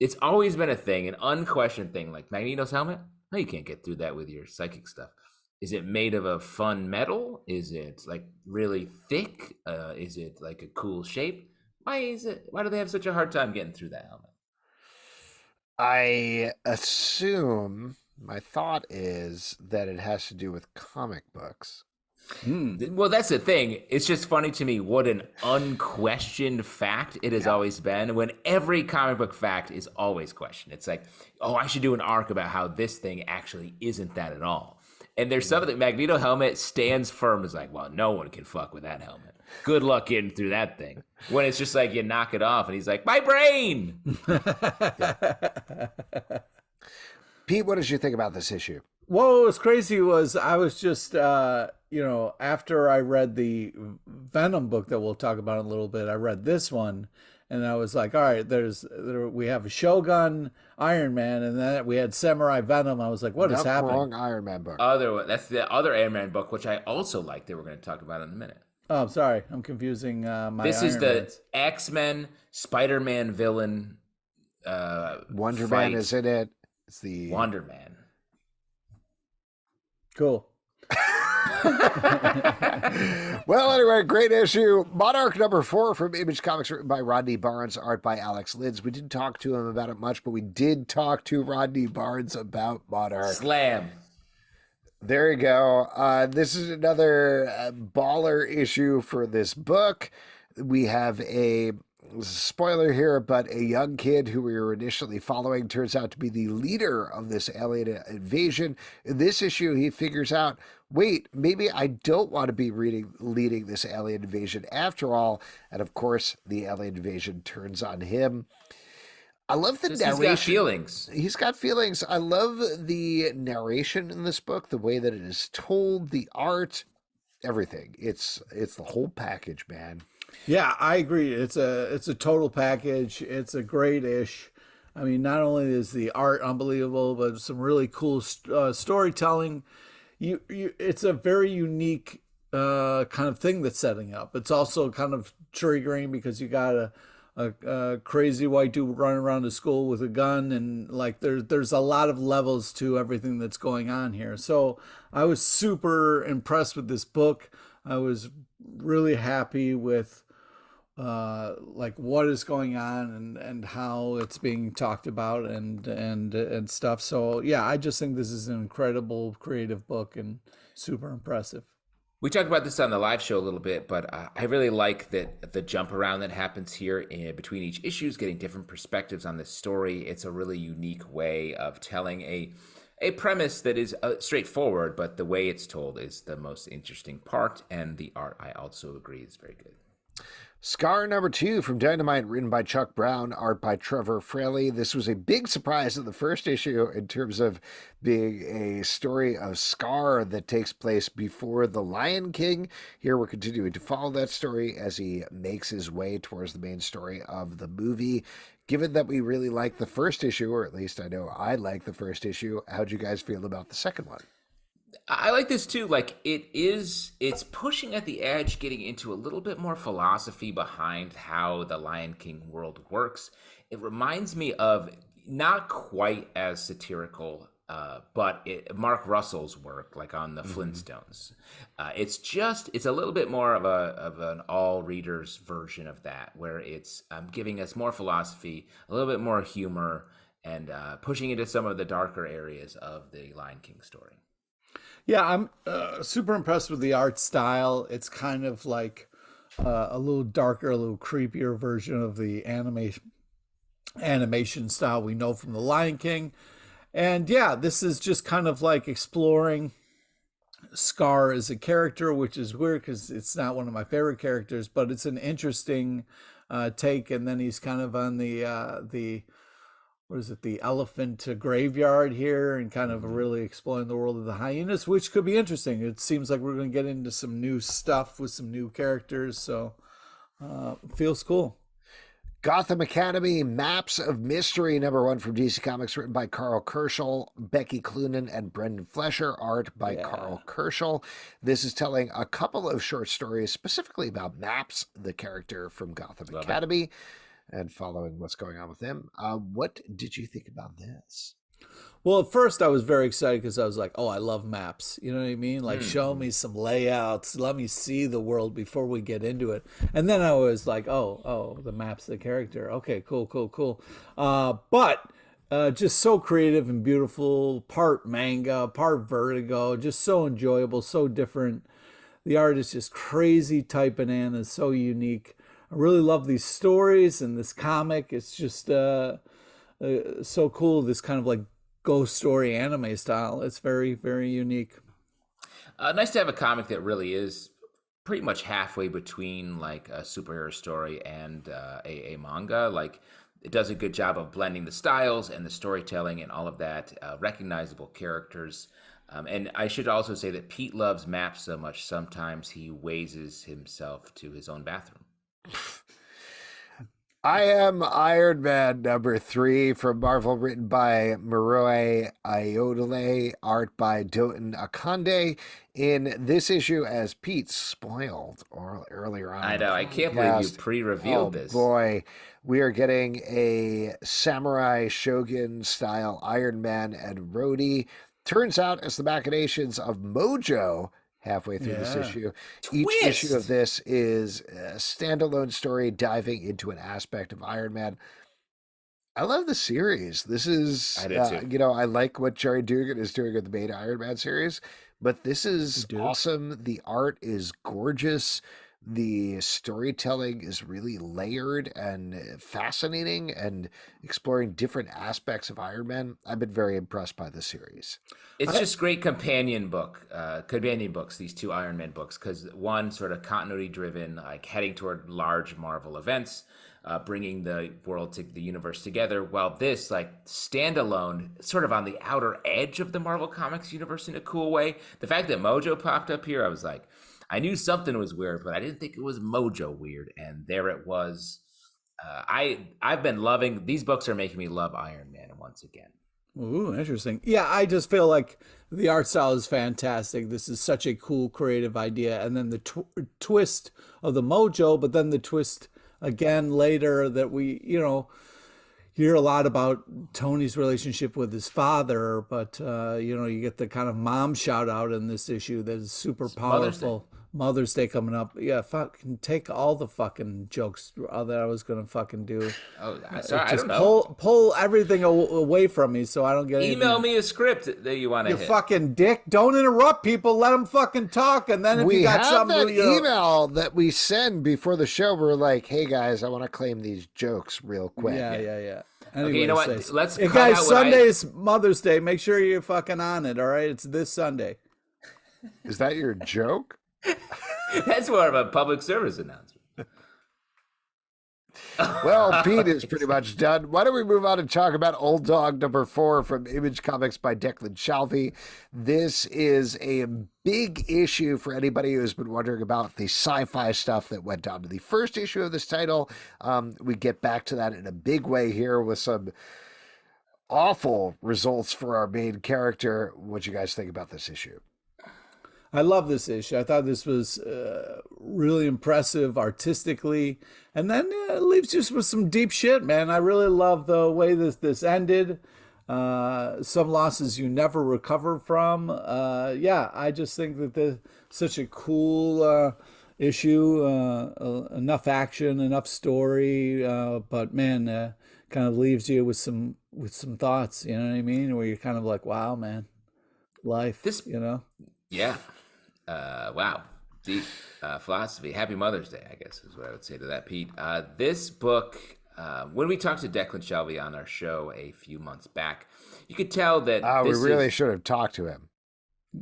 It's always been a thing, an unquestioned thing, like Magneto's helmet. No, you can't get through that with your psychic stuff. Is it made of a fun metal? Is it like really thick? Is it like a cool shape? Why do they have such a hard time getting through that helmet? I assume, my thought is that it has to do with comic books. Well, that's the thing. It's just funny to me what an unquestioned fact it has always been, when every comic book fact is always questioned. It's like, oh, I should do an arc about how this thing actually isn't that at all. And there's something that Magneto helmet stands firm as like, well, no one can fuck with that helmet. Good luck getting through that thing. When it's just like you knock it off and he's like, my brain. Pete, what did you think about this issue? What was crazy was I was just, after I read the Venom book that we'll talk about in a little bit, I read this one. And I was like, all right, we have a Shogun Iron Man, and then we had Samurai Venom. I was like, what is happening? Wrong Iron Man book. That's the other Iron Man book, which I also like, that we're going to talk about in a minute. Oh, I'm sorry. I'm confusing my This Iron is the Mans. X-Men Spider-Man villain Wonder fight. Man is in it. It's the Wonder Man. Cool. Well, anyway, great issue. Monarch #4 from Image Comics, written by Rodney Barnes, art by Alex Lids. We didn't talk to him about it much, but we did talk to Rodney Barnes about Monarch. Slam. There you go. This is another baller issue for this book. We have a spoiler here, but a young kid who we were initially following turns out to be the leader of this alien invasion. In this issue, he figures out, wait, maybe I don't want to be leading this alien invasion after all. And of course, the alien invasion turns on him. I love the narration. He's got feelings. He's got feelings. I love the narration in this book, the way that it is told, the art, everything. It's the whole package, man. Yeah, I agree. It's a total package. It's a great ish. I mean, not only is the art unbelievable, but some really cool storytelling. It's a very unique kind of thing that's setting up. It's also kind of triggering because you got a crazy white dude running around the school with a gun, and like there's a lot of levels to everything that's going on here. So I was super impressed with this book. I was really happy with like what is going on and how it's being talked about and stuff. So yeah, I just think this is an incredible creative book and super impressive. We talked about this on the live show a little bit, but I really like that the jump around that happens here between each issues, getting different perspectives on this story. It's a really unique way of telling a premise that is straightforward, but the way it's told is the most interesting part, and the art, I also agree, is very good. Scar number 2 from Dynamite, written by Chuck Brown, art by Trevor Fraley. This was a big surprise in the first issue in terms of being a story of Scar that takes place before The Lion King. Here we're continuing to follow that story as he makes his way towards the main story of the movie. Given that we really like the first issue, or at least I know I like the first issue, how'd you guys feel about the second one? I like this too. Like it's pushing at the edge, getting into a little bit more philosophy behind how the Lion King world works. It reminds me of, not quite as satirical, but Mark Russell's work, like on the Flintstones. It's a little bit more of an all readers version of that, where it's giving us more philosophy, a little bit more humor, and pushing into some of the darker areas of the Lion King story. Yeah, I'm super impressed with the art style. It's kind of like a little darker, a little creepier version of the animation style we know from The Lion King. And yeah, this is just kind of like exploring Scar as a character, which is weird because it's not one of my favorite characters, but it's an interesting take. And then he's kind of on the what is it, the elephant graveyard here, and kind of really exploring the world of the hyenas, which could be interesting. It seems like we're going to get into some new stuff with some new characters, so feels cool. Gotham Academy, Maps of Mystery, number 1 from DC Comics, written by Carl Kerschel, Becky Cloonan, and Brendan Flesher, art by Carl Kerschel. This is telling a couple of short stories specifically about Maps, the character from Gotham Academy, and following what's going on with them. What did you think about this? Well, at first I was very excited because I was like, oh, I love maps. You know what I mean? Like, show me some layouts. Let me see the world before we get into it. And then I was like, oh, the map's the character. Okay, cool. But just so creative and beautiful, part manga, part Vertigo, just so enjoyable, so different. The art is just crazy tight bananas, so unique. I really love these stories and this comic. It's just so cool. This kind of like ghost story anime style. It's very, very unique. Nice to have a comic that really is pretty much halfway between like a superhero story and a manga. Like, it does a good job of blending the styles and the storytelling and all of that. Recognizable characters. And I should also say that Pete loves maps so much, sometimes he wazes himself to his own bathroom. I Am Iron Man number 3 from Marvel, written by Murray Ayodele, art by Doten Akande. In this issue, as Pete spoiled earlier on. I know, I can't believe you pre-revealed this. Oh boy, we are getting a Samurai Shogun style Iron Man and Rhodey. Turns out, as the machinations of Mojo halfway through this issue. Each issue of this is a standalone story diving into an aspect of Iron Man. I love the series. This is, I like what Jerry Dugan is doing with the main Iron Man series, but this is awesome. The art is gorgeous. The storytelling is really layered and fascinating, and exploring different aspects of Iron Man. I've been very impressed by the series. It's just great companion books, these two Iron Man books, because one sort of continuity driven, like heading toward large Marvel events, bringing the world to the universe together, while this like standalone, sort of on the outer edge of the Marvel Comics universe in a cool way. The fact that Mojo popped up here, I was like, I knew something was weird, but I didn't think it was Mojo weird. And there it was. I've been loving, these books are making me love Iron Man once again. Ooh, interesting. Yeah, I just feel like the art style is fantastic. This is such a cool, creative idea. And then the twist of the Mojo, but then the twist again later that we, hear a lot about Tony's relationship with his father, but, you get the kind of mom shout out in this issue that is super powerful. Mother's Day coming up. Yeah, fucking take all the fucking jokes that I was going to fucking do. Oh, sorry, I don't know. Pull everything away from me so I don't get Email me a script that you want to hit. You fucking dick. Don't interrupt people. Let them fucking talk. And then if you got something... We have that email that we send before the show. We're like, hey, guys, I want to claim these jokes real quick. Yeah. Anyway, okay, you know what? Let's hey, guys, Sunday's Mother's Day. Make sure you're fucking on it, all right? It's this Sunday. Is that your joke? That's more of a public service announcement. Well, Pete is pretty much done. Why don't we move on and talk about Old Dog number 4 from Image Comics by Declan Shalvey. This is a big issue for anybody who's been wondering about the sci-fi stuff that went down to the first issue of this title. We get back to that in a big way here with some awful results for our main character. What do you guys think about this issue? I love this issue. I thought this was really impressive artistically. And then it leaves you with some deep shit, man. I really love the way this ended. Some losses you never recover from. Yeah, I just think that this such a cool issue. Enough action, enough story. But man, kind of leaves you with some thoughts. You know what I mean? Where you're kind of like, wow, man, life. Yeah. Wow. Deep philosophy. Happy Mother's Day, I guess, is what I would say to that, Pete. This book, when we talked to Declan Shalvey on our show a few months back, you could tell that we really should have talked to him.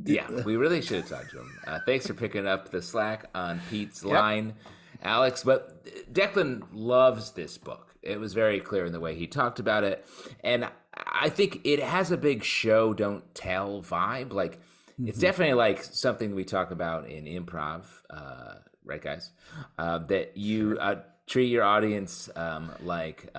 Yeah, we really should have talked to him. Thanks for picking up the slack on Pete's line, Alex. But Declan loves this book. It was very clear in the way he talked about it. And I think it has a big show, don't tell vibe. Like, it's definitely like something we talk about in improv, right, guys? That you treat your audience like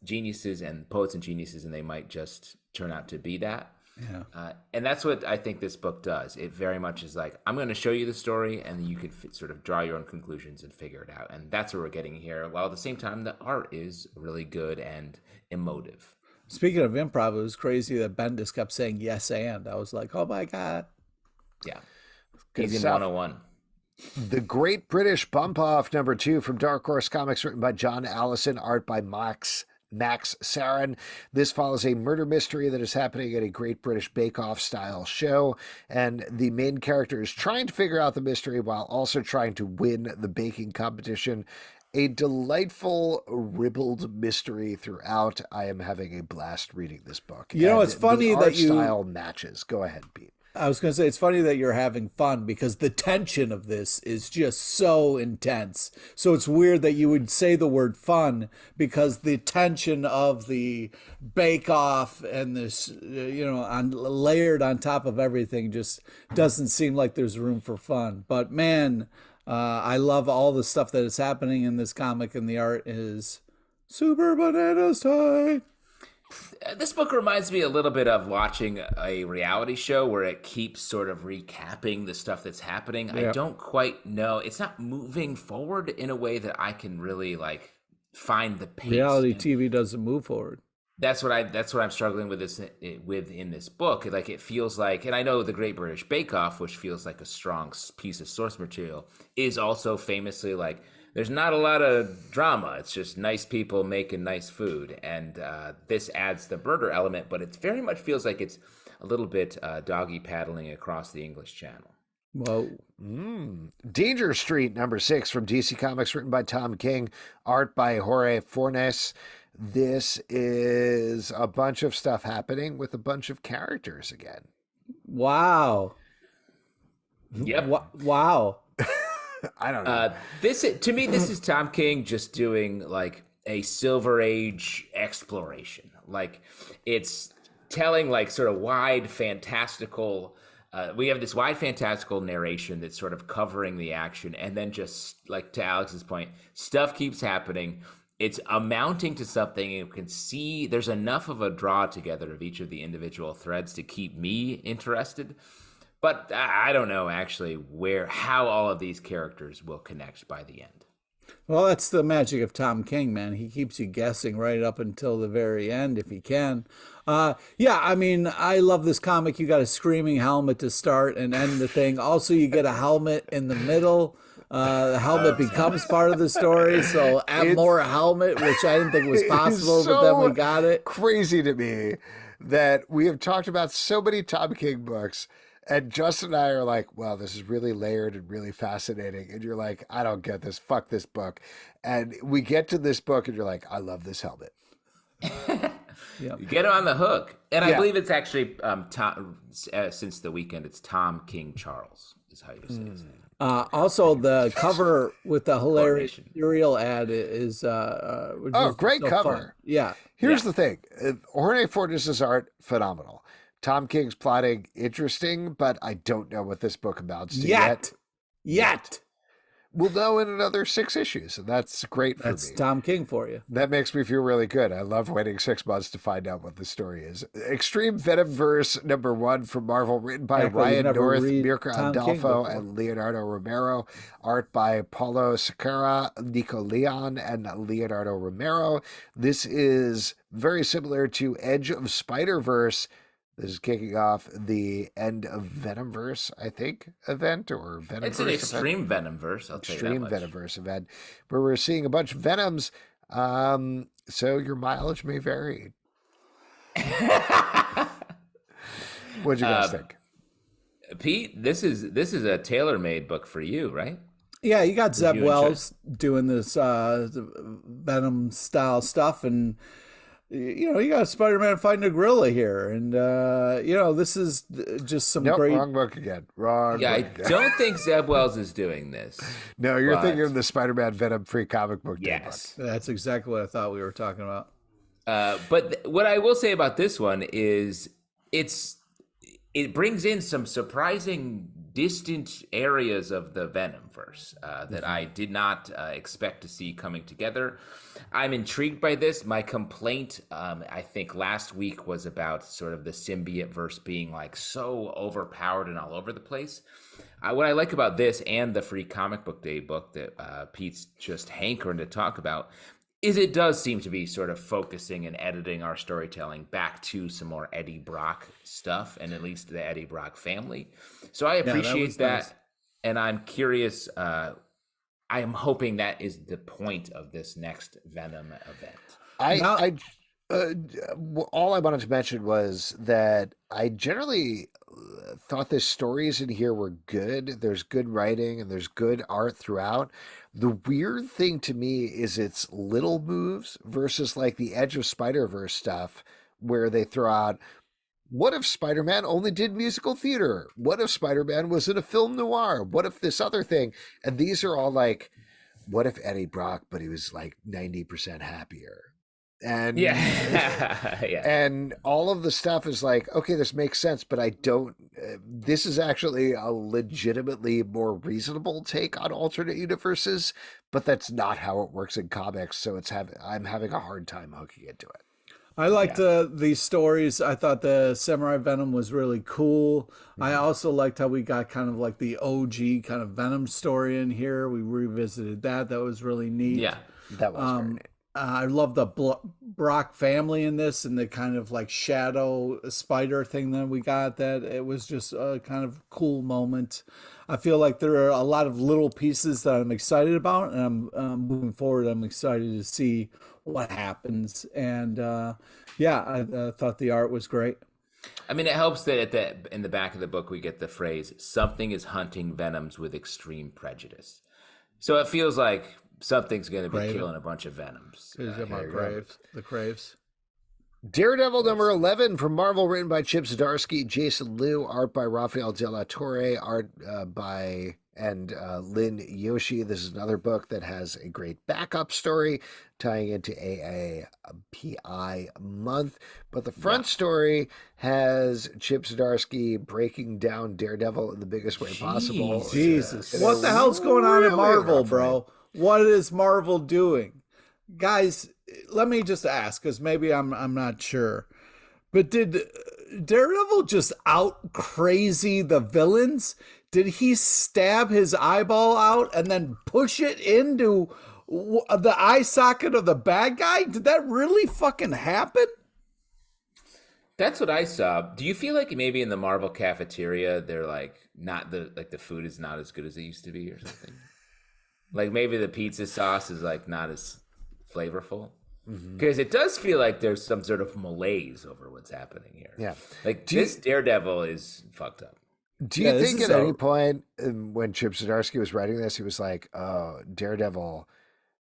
geniuses and poets and geniuses, and they might just turn out to be that. Yeah. And that's what I think this book does. It very much is like, I'm going to show you the story, and you can sort of draw your own conclusions and figure it out. And that's what we're getting here, while at the same time, the art is really good and emotive. Speaking of improv, it was crazy that Bendis kept saying yes and. I was like, oh my God. Yeah. He's in 101. The Great British Bump Off number 2 from Dark Horse Comics, written by John Allison, art by Max Sarin. This follows a murder mystery that is happening at a Great British Bake Off style show, and the main character is trying to figure out the mystery while also trying to win the baking competition. A delightful, ribbled mystery throughout. I am having a blast reading this book. You know, it's funny that the art style matches. Go ahead, Pete. I was going to say, it's funny that you're having fun because the tension of this is just so intense. So it's weird that you would say the word fun because the tension of the bake-off and this, layered on top of everything just doesn't seem like there's room for fun. But man, I love all the stuff that is happening in this comic, and the art is super bananas tight. This book reminds me a little bit of watching a reality show where it keeps sort of recapping the stuff that's happening. Yeah. I don't quite know. It's not moving forward in a way that I can really find the pace. Reality TV doesn't move forward. That's what I'm struggling with in this book. Like, it feels like, and I know the Great British Bake Off, which feels like a strong piece of source material, is also famously like, there's not a lot of drama. It's just nice people making nice food. And this adds the murder element, but it very much feels like it's a little bit doggy paddling across the English Channel. Whoa. Danger Street number 6 from DC Comics, written by Tom King, art by Jorge Fornes. This is a bunch of stuff happening with a bunch of characters again. Wow. Yep. Wow. I don't know. To me, this is Tom King just doing like a Silver Age exploration. Like, it's telling like sort of wide fantastical. We have this wide fantastical narration that's sort of covering the action, and then just like to Alex's point, stuff keeps happening. It's amounting to something. You can see there's enough of a draw together of each of the individual threads to keep me interested. But I don't know actually how all of these characters will connect by the end. Well, that's the magic of Tom King, man. He keeps you guessing right up until the very end if he can. Yeah, I mean, I love this comic. You got a screaming helmet to start and end the thing. Also, you get a helmet in the middle. The helmet becomes part of the story, so add more helmet, which I didn't think was possible, but then we got it. Crazy to me that we have talked about so many Tom King books, and Justin and I are like, wow, this is really layered and really fascinating. And you're like, I don't get this. Fuck this book. And we get to this book and you're like, I love this helmet. You get on the hook. And I believe it's actually, since the weekend, it's Tom King Charles is how you say his name. Also, the cover with the hilarious cereal ad is great so cover. Fun. Yeah. Here's the thing: Jorge Fortes' art, phenomenal. Tom King's plotting, interesting, but I don't know what this book amounts to yet. We'll know in another 6 issues, and that's great for me. That's Tom King for you. That makes me feel really good. I love waiting 6 months to find out what the story is. Extreme Venomverse #1 from Marvel, written by Ryan North, Mirka Andolfo, and Leonardo Romero. Art by Paulo Sequeira, Nico Leon, and Leonardo Romero. This is very similar to Edge of Spider-Verse. This is kicking off the end of Venomverse, I think, event, or Venomverse. It's an Extreme Venomverse, I'll tell you that much. Extreme Venomverse event, where we're seeing a bunch of Venoms, so your mileage may vary. What'd you guys think? Pete, this is a tailor-made book for you, right? Yeah, you got Zeb Wells doing this Venom-style stuff, and you got Spider-Man fighting a gorilla here, and this is just some great. Wrong book again. Wrong. Yeah, book again. I don't think Zeb Wells is doing this. No, you're thinking of the Spider-Man Venom free comic book. Yes, that's exactly what I thought we were talking about. But what I will say about this one is it brings in some surprising distant areas of the Venomverse that I did not expect to see coming together. I'm intrigued by this. My complaint, I think last week, was about sort of the symbiote verse being like so overpowered and all over the place. What I like about this and the Free Comic Book Day book that Pete's just hankering to talk about is it does seem to be sort of focusing and editing our storytelling back to some more Eddie Brock stuff, and at least the Eddie Brock family. So I appreciate that. Nice. And I'm curious, I am hoping that is the point of this next Venom event. All I wanted to mention was that I generally thought the stories in here were good. There's good writing and there's good art throughout. The weird thing to me is its little moves versus like the Edge of Spider-Verse stuff where they throw out, what if Spider-Man only did musical theater? What if Spider-Man was in a film noir? What if this other thing? And these are all like, what if Eddie Brock, but he was like 90% happier? And and all of the stuff is like, okay, this makes sense, but I don't. This is actually a legitimately more reasonable take on alternate universes, but that's not how it works in comics. So I'm having a hard time hooking into it. I liked these stories. I thought the Samurai Venom was really cool. Mm-hmm. I also liked how we got kind of like the OG kind of Venom story in here. We revisited that. That was really neat. Yeah, that was very neat. I love the Brock family in this and the kind of like shadow spider thing that we got. That it was just a kind of cool moment. I feel like there are a lot of little pieces that I'm excited about, and I'm moving forward. I'm excited to see what happens. And I thought the art was great. I mean, it helps that in the back of the book we get the phrase "something is hunting Venoms with extreme prejudice," so it feels like something's going to be killing a bunch of Venoms. The Craves. Daredevil #11 from Marvel, written by Chip Zdarsky, Jason Liu, art by Rafael De La Torre, art by Lin Yoshi. This is another book that has a great backup story tying into AAPI month. But the front story has Chip Zdarsky breaking down Daredevil in the biggest way possible. Jesus. What the hell's going on in Marvel, bro? What is Marvel doing? Guys, let me just ask, because maybe I'm not sure. But did Daredevil just out crazy the villains? Did he stab his eyeball out and then push it into the eye socket of the bad guy? Did that really fucking happen? That's what I saw. Do you feel like maybe in the Marvel cafeteria they're like the food is not as good as it used to be or something? Like maybe the pizza sauce is like not as flavorful, because it does feel like there's some sort of malaise over what's happening here. Yeah, like this Daredevil is fucked up. Do you think at any point when Chip Zdarsky was writing this, he was like, "Oh, Daredevil,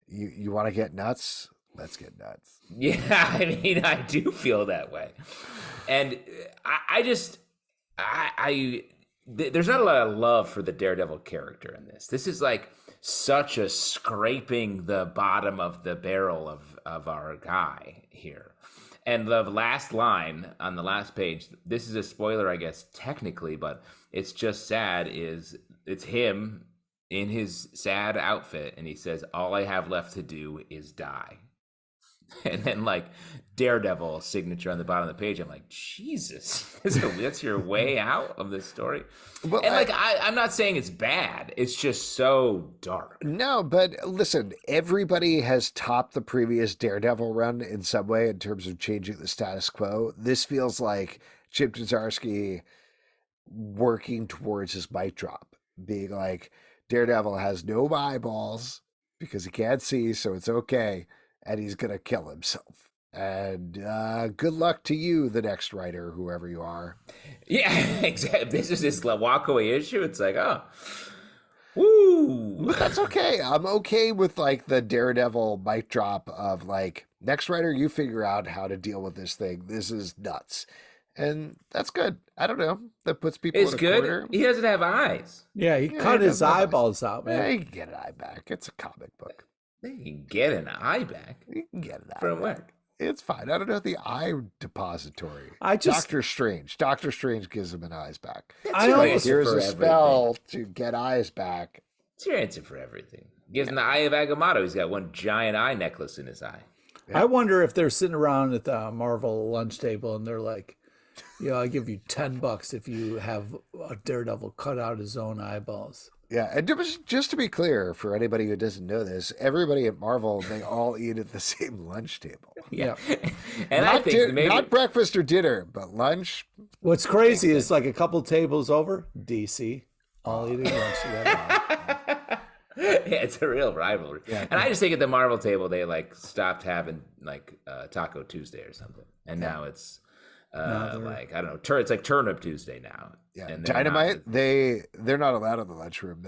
you want to get nuts? Let's get nuts." Yeah, I mean, I do feel that way, and there's not a lot of love for the Daredevil character in this. This is like such a scraping the bottom of the barrel of our guy here. And the last line on the last page, this is a spoiler, I guess, technically, but it's just sad, is it's him in his sad outfit, and he says, "All I have left to do is die." And then, like, Daredevil signature on the bottom of the page. I'm like, Jesus, that's your way out of this story. Well, and like, I'm not saying it's bad. It's just so dark. No, but listen, everybody has topped the previous Daredevil run in some way in terms of changing the status quo. This feels like Chip Zdarsky working towards his mic drop, being like, Daredevil has no eyeballs because he can't see, so it's okay. And he's going to kill himself. And good luck to you, the next writer, whoever you are. Yeah, exactly. This is his walkaway issue. It's like, oh, woo. But that's okay. I'm okay with like the Daredevil mic drop of like, next writer, you figure out how to deal with this thing. This is nuts. And that's good. I don't know. That puts people in a good. corner. He doesn't have eyes. Yeah, he cut his eyeballs out, man. Yeah, you can get an eye back. It's a comic book. You can get an eye back. You can get an eye from back. Where? It's fine. I don't know the eye depository. Doctor Strange gives him an eyes back. Here's a spell to get eyes back. It's your answer for everything. Gives him the Eye of Agamotto. He's got one giant eye necklace in his eye. Yeah. I wonder if they're sitting around at the Marvel lunch table and they're like, I'll give you $10 if you have a Daredevil cut out his own eyeballs. Yeah, and just to be clear, for anybody who doesn't know this, everybody at Marvel, they all eat at the same lunch table. Yeah. And not, I think not breakfast or dinner, but lunch. What's crazy is like a couple tables over, DC, all eating lunch together. Yeah, it's a real rivalry. Yeah, and I just think at the Marvel table, they like stopped having like Taco Tuesday or something. And now it's like, I don't know, it's like Turnip Tuesday now. Yeah, and Dynamite, they're not allowed in the lunchroom.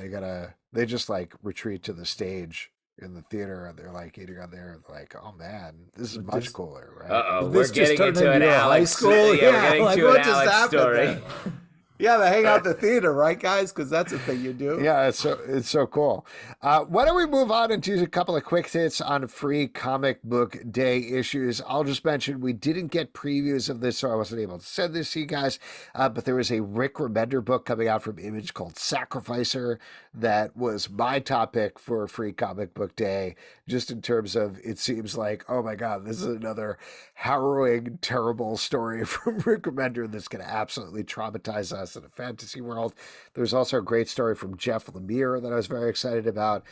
They just like retreat to the stage in the theater, and they're like eating on there. And they're like, oh man, this is much cooler, right? Uh-oh, we're getting into an Alex school. Yeah, we're getting to an Alex story. Yeah, they hang out at the theater, right, guys? Because that's a thing you do. Yeah, it's so cool. Why don't we move on and do a couple of quick hits on Free Comic Book Day issues? I'll just mention we didn't get previews of this, so I wasn't able to send this to you guys. But there was a Rick Remender book coming out from Image called Sacrificer that was my top pick for Free Comic Book Day, just in terms of it seems like, oh my God, this is another harrowing, terrible story from Rick Remender that's going to absolutely traumatize us in a fantasy world. There's also a great story from Jeff Lemire that I was very excited about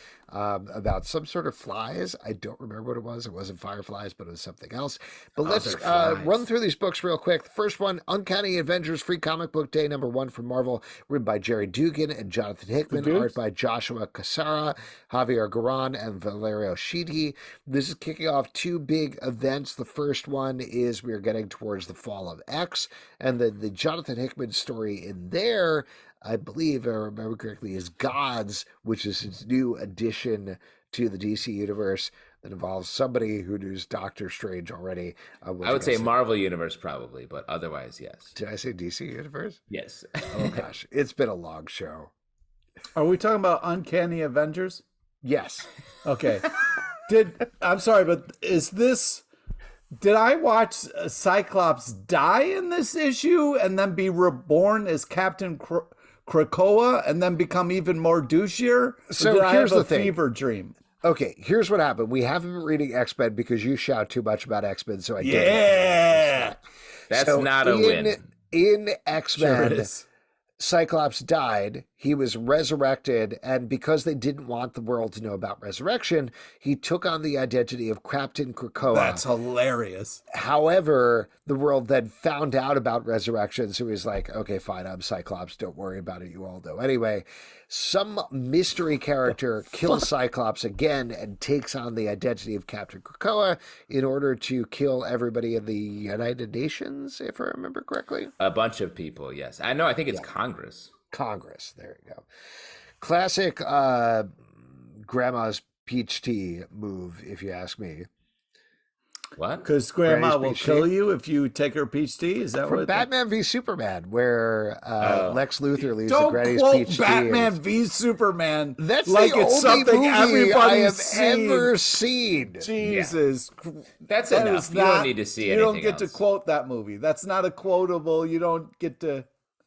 some sort of flies. I don't remember what it was. It wasn't fireflies, but it was something else. But let's run through these books real quick. The first one, Uncanny Avengers Free Comic Book Day #1 from Marvel, written by Jerry Dugan and Jonathan Hickman, art by Joshua Cassara, Javier Garran, and Valerio Schiti. This is kicking off two big events. The first one is we're getting towards the fall of X, and the Jonathan Hickman story in there, I believe, if I remember correctly, is Gods, which is his new addition to the DC universe that involves somebody who knows Doctor Strange already. I would say Marvel Universe probably, but otherwise, yes. Did I say DC Universe? Yes. Oh gosh, it's been a long show. Are we talking about Uncanny Avengers? Yes. Okay. I'm sorry, but did I watch Cyclops die in this issue and then be reborn as Captain Krakoa and then become even more douchier? So here's the thing. Fever dream. Okay, here's what happened. We haven't been reading X-Men because you shout too much about X-Men, so I did. Yeah, that's not a win. In X-Men, sure Cyclops died, he was resurrected, and because they didn't want the world to know about resurrection, he took on the identity of Captain Krakoa. That's hilarious. However, the world then found out about resurrection, so he was like, okay, fine, I'm Cyclops, don't worry about it, you all know. Anyway, some mystery character kills Cyclops again and takes on the identity of Captain Krakoa in order to kill everybody in the United Nations, if I remember correctly. A bunch of people, yes. I know, I think it's Congress. Congress, there you go. Classic grandma's peach tea move, if you ask me. What? Because Grandma Granny's will peach kill tea? you if you take her peach tea. Is that From what? Batman v Superman, where Lex Luthor leaves the Don't Granny's quote peach Batman tea. v Superman. That's like the it's only something movie I everybody's have seen. ever seen. Jesus, That's that enough. is You don't need to see anything You don't get else. to quote that movie. That's not a quotable. You don't get to.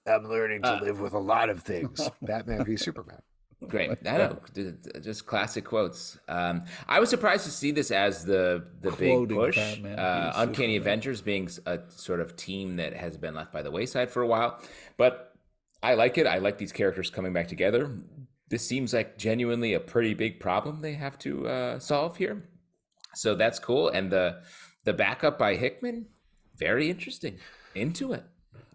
I'm learning to live with a lot of things. Batman v Superman. Great. I know. Just classic quotes. I was surprised to see this as the big Quoting push. Batman, Uncanny Avengers being a sort of team that has been left by the wayside for a while. But I like it. I like these characters coming back together. This seems like genuinely a pretty big problem they have to solve here. So that's cool. And the backup by Hickman, very interesting. Into it.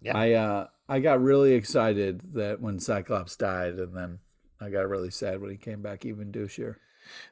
Yeah. I got really excited that when Cyclops died, and then I got really sad when he came back even douchier.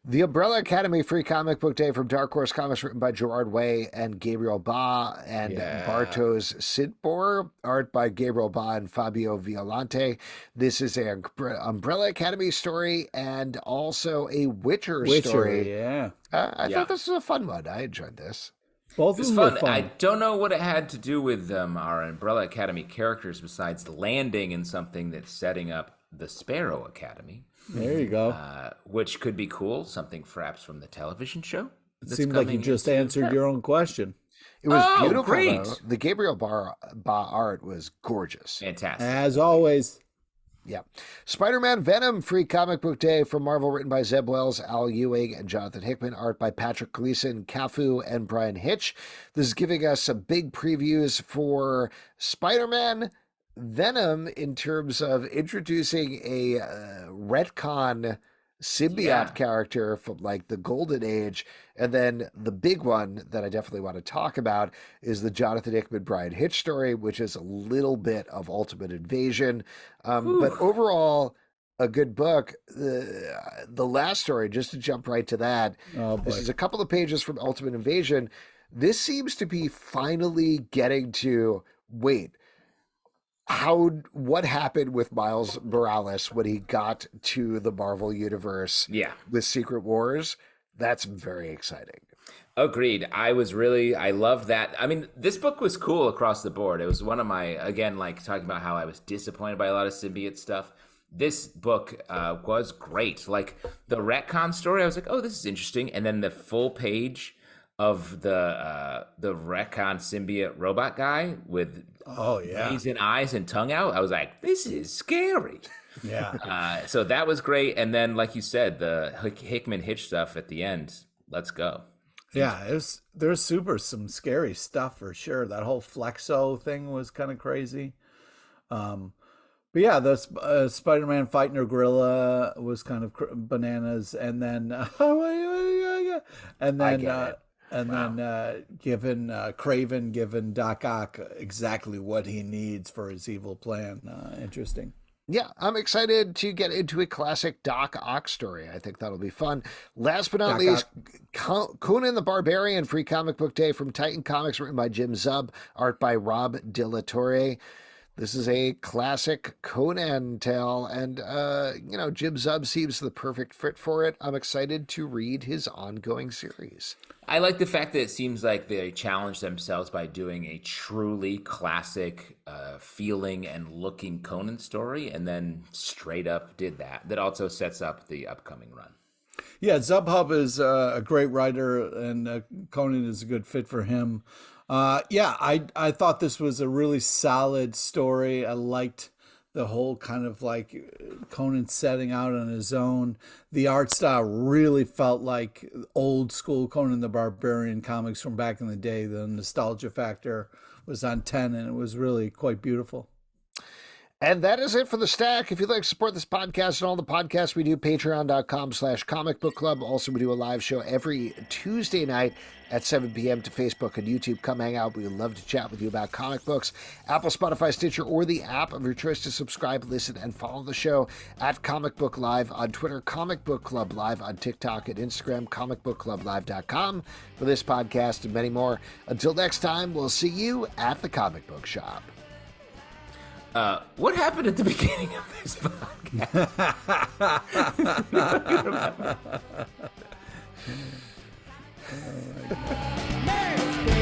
The Umbrella Academy Free Comic Book Day from Dark Horse Comics, written by Gerard Way and Gabriel Ba and Bartosz Sidbor, art by Gabriel Ba and Fabio Violante. This is an Umbrella Academy story and also a Witcher story. Yeah. I thought this was a fun one. I enjoyed this. Both It's of them fun. were fun. I don't know what it had to do with our Umbrella Academy characters besides landing in something that's setting up the Sparrow Academy. There you go. Which could be cool. Something perhaps from the television show. It seemed like you just answered your own question. It was beautiful. Great. Though. The Gabriel Ba art was gorgeous. Fantastic. As always. Yeah. Spider-Man Venom Free Comic Book Day from Marvel, written by Zeb Wells, Al Ewing, and Jonathan Hickman. Art by Patrick Gleason, Cafu, and Brian Hitch. This is giving us some big previews for Spider-Man Venom in terms of introducing a retcon symbiote character from like the Golden Age. And then the big one that I definitely want to talk about is the Jonathan Hickman Brian Hitch story, which is a little bit of Ultimate Invasion. But overall, a good book. The last story, just to jump right to that, this is a couple of pages from Ultimate Invasion. This seems to be finally getting to, what happened with Miles Morales when he got to the Marvel Universe with Secret Wars. That's very exciting. Agreed. I love that. I mean, this book was cool across the board. It was one of my, again, like talking about how I was disappointed by a lot of symbiote stuff. This book was great. Like the retcon story, I was like, oh, this is interesting. And then the full page of the retcon symbiote robot guy with blazing eyes and tongue out. I was like, this is scary. Yeah. So that was great. And then, like you said, the Hickman Hitch stuff at the end. Let's go. Yeah, there's some scary stuff for sure. That whole Flexo thing was kind of crazy. But yeah, the Spider-Man fighting a gorilla was kind of bananas. And then giving Craven giving Doc Ock exactly what he needs for his evil plan. Interesting. Yeah, I'm excited to get into a classic Doc Ock story. I think that'll be fun. Last but not least, Conan the Barbarian Free Comic Book Day from Titan Comics, written by Jim Zub, art by Rob De La Torre. This is a classic Conan tale, and, Jim Zub seems the perfect fit for it. I'm excited to read his ongoing series. I like the fact that it seems like they challenged themselves by doing a truly classic feeling and looking Conan story, and then straight up did that. That also sets up the upcoming run. Yeah, Zubhub is a great writer, and Conan is a good fit for him. I thought this was a really solid story. I liked the whole kind of like Conan setting out on his own. The art style really felt like old school Conan the Barbarian comics from back in the day. The nostalgia factor was on 10, and it was really quite beautiful. And that is it for the stack. If you'd like to support this podcast and all the podcasts we do, patreon.com/Comic Book Club. Also, we do a live show every Tuesday night at 7 p.m. to Facebook and YouTube. Come hang out. We would love to chat with you about comic books. Apple, Spotify, Stitcher, or the app of your choice to subscribe, listen, and follow the show at Comic Book Live on Twitter, Comic Book Club Live on TikTok and Instagram, comicbookclublive.com for this podcast and many more. Until next time, we'll see you at the comic book shop. What happened at the beginning of this podcast? Oh, my God.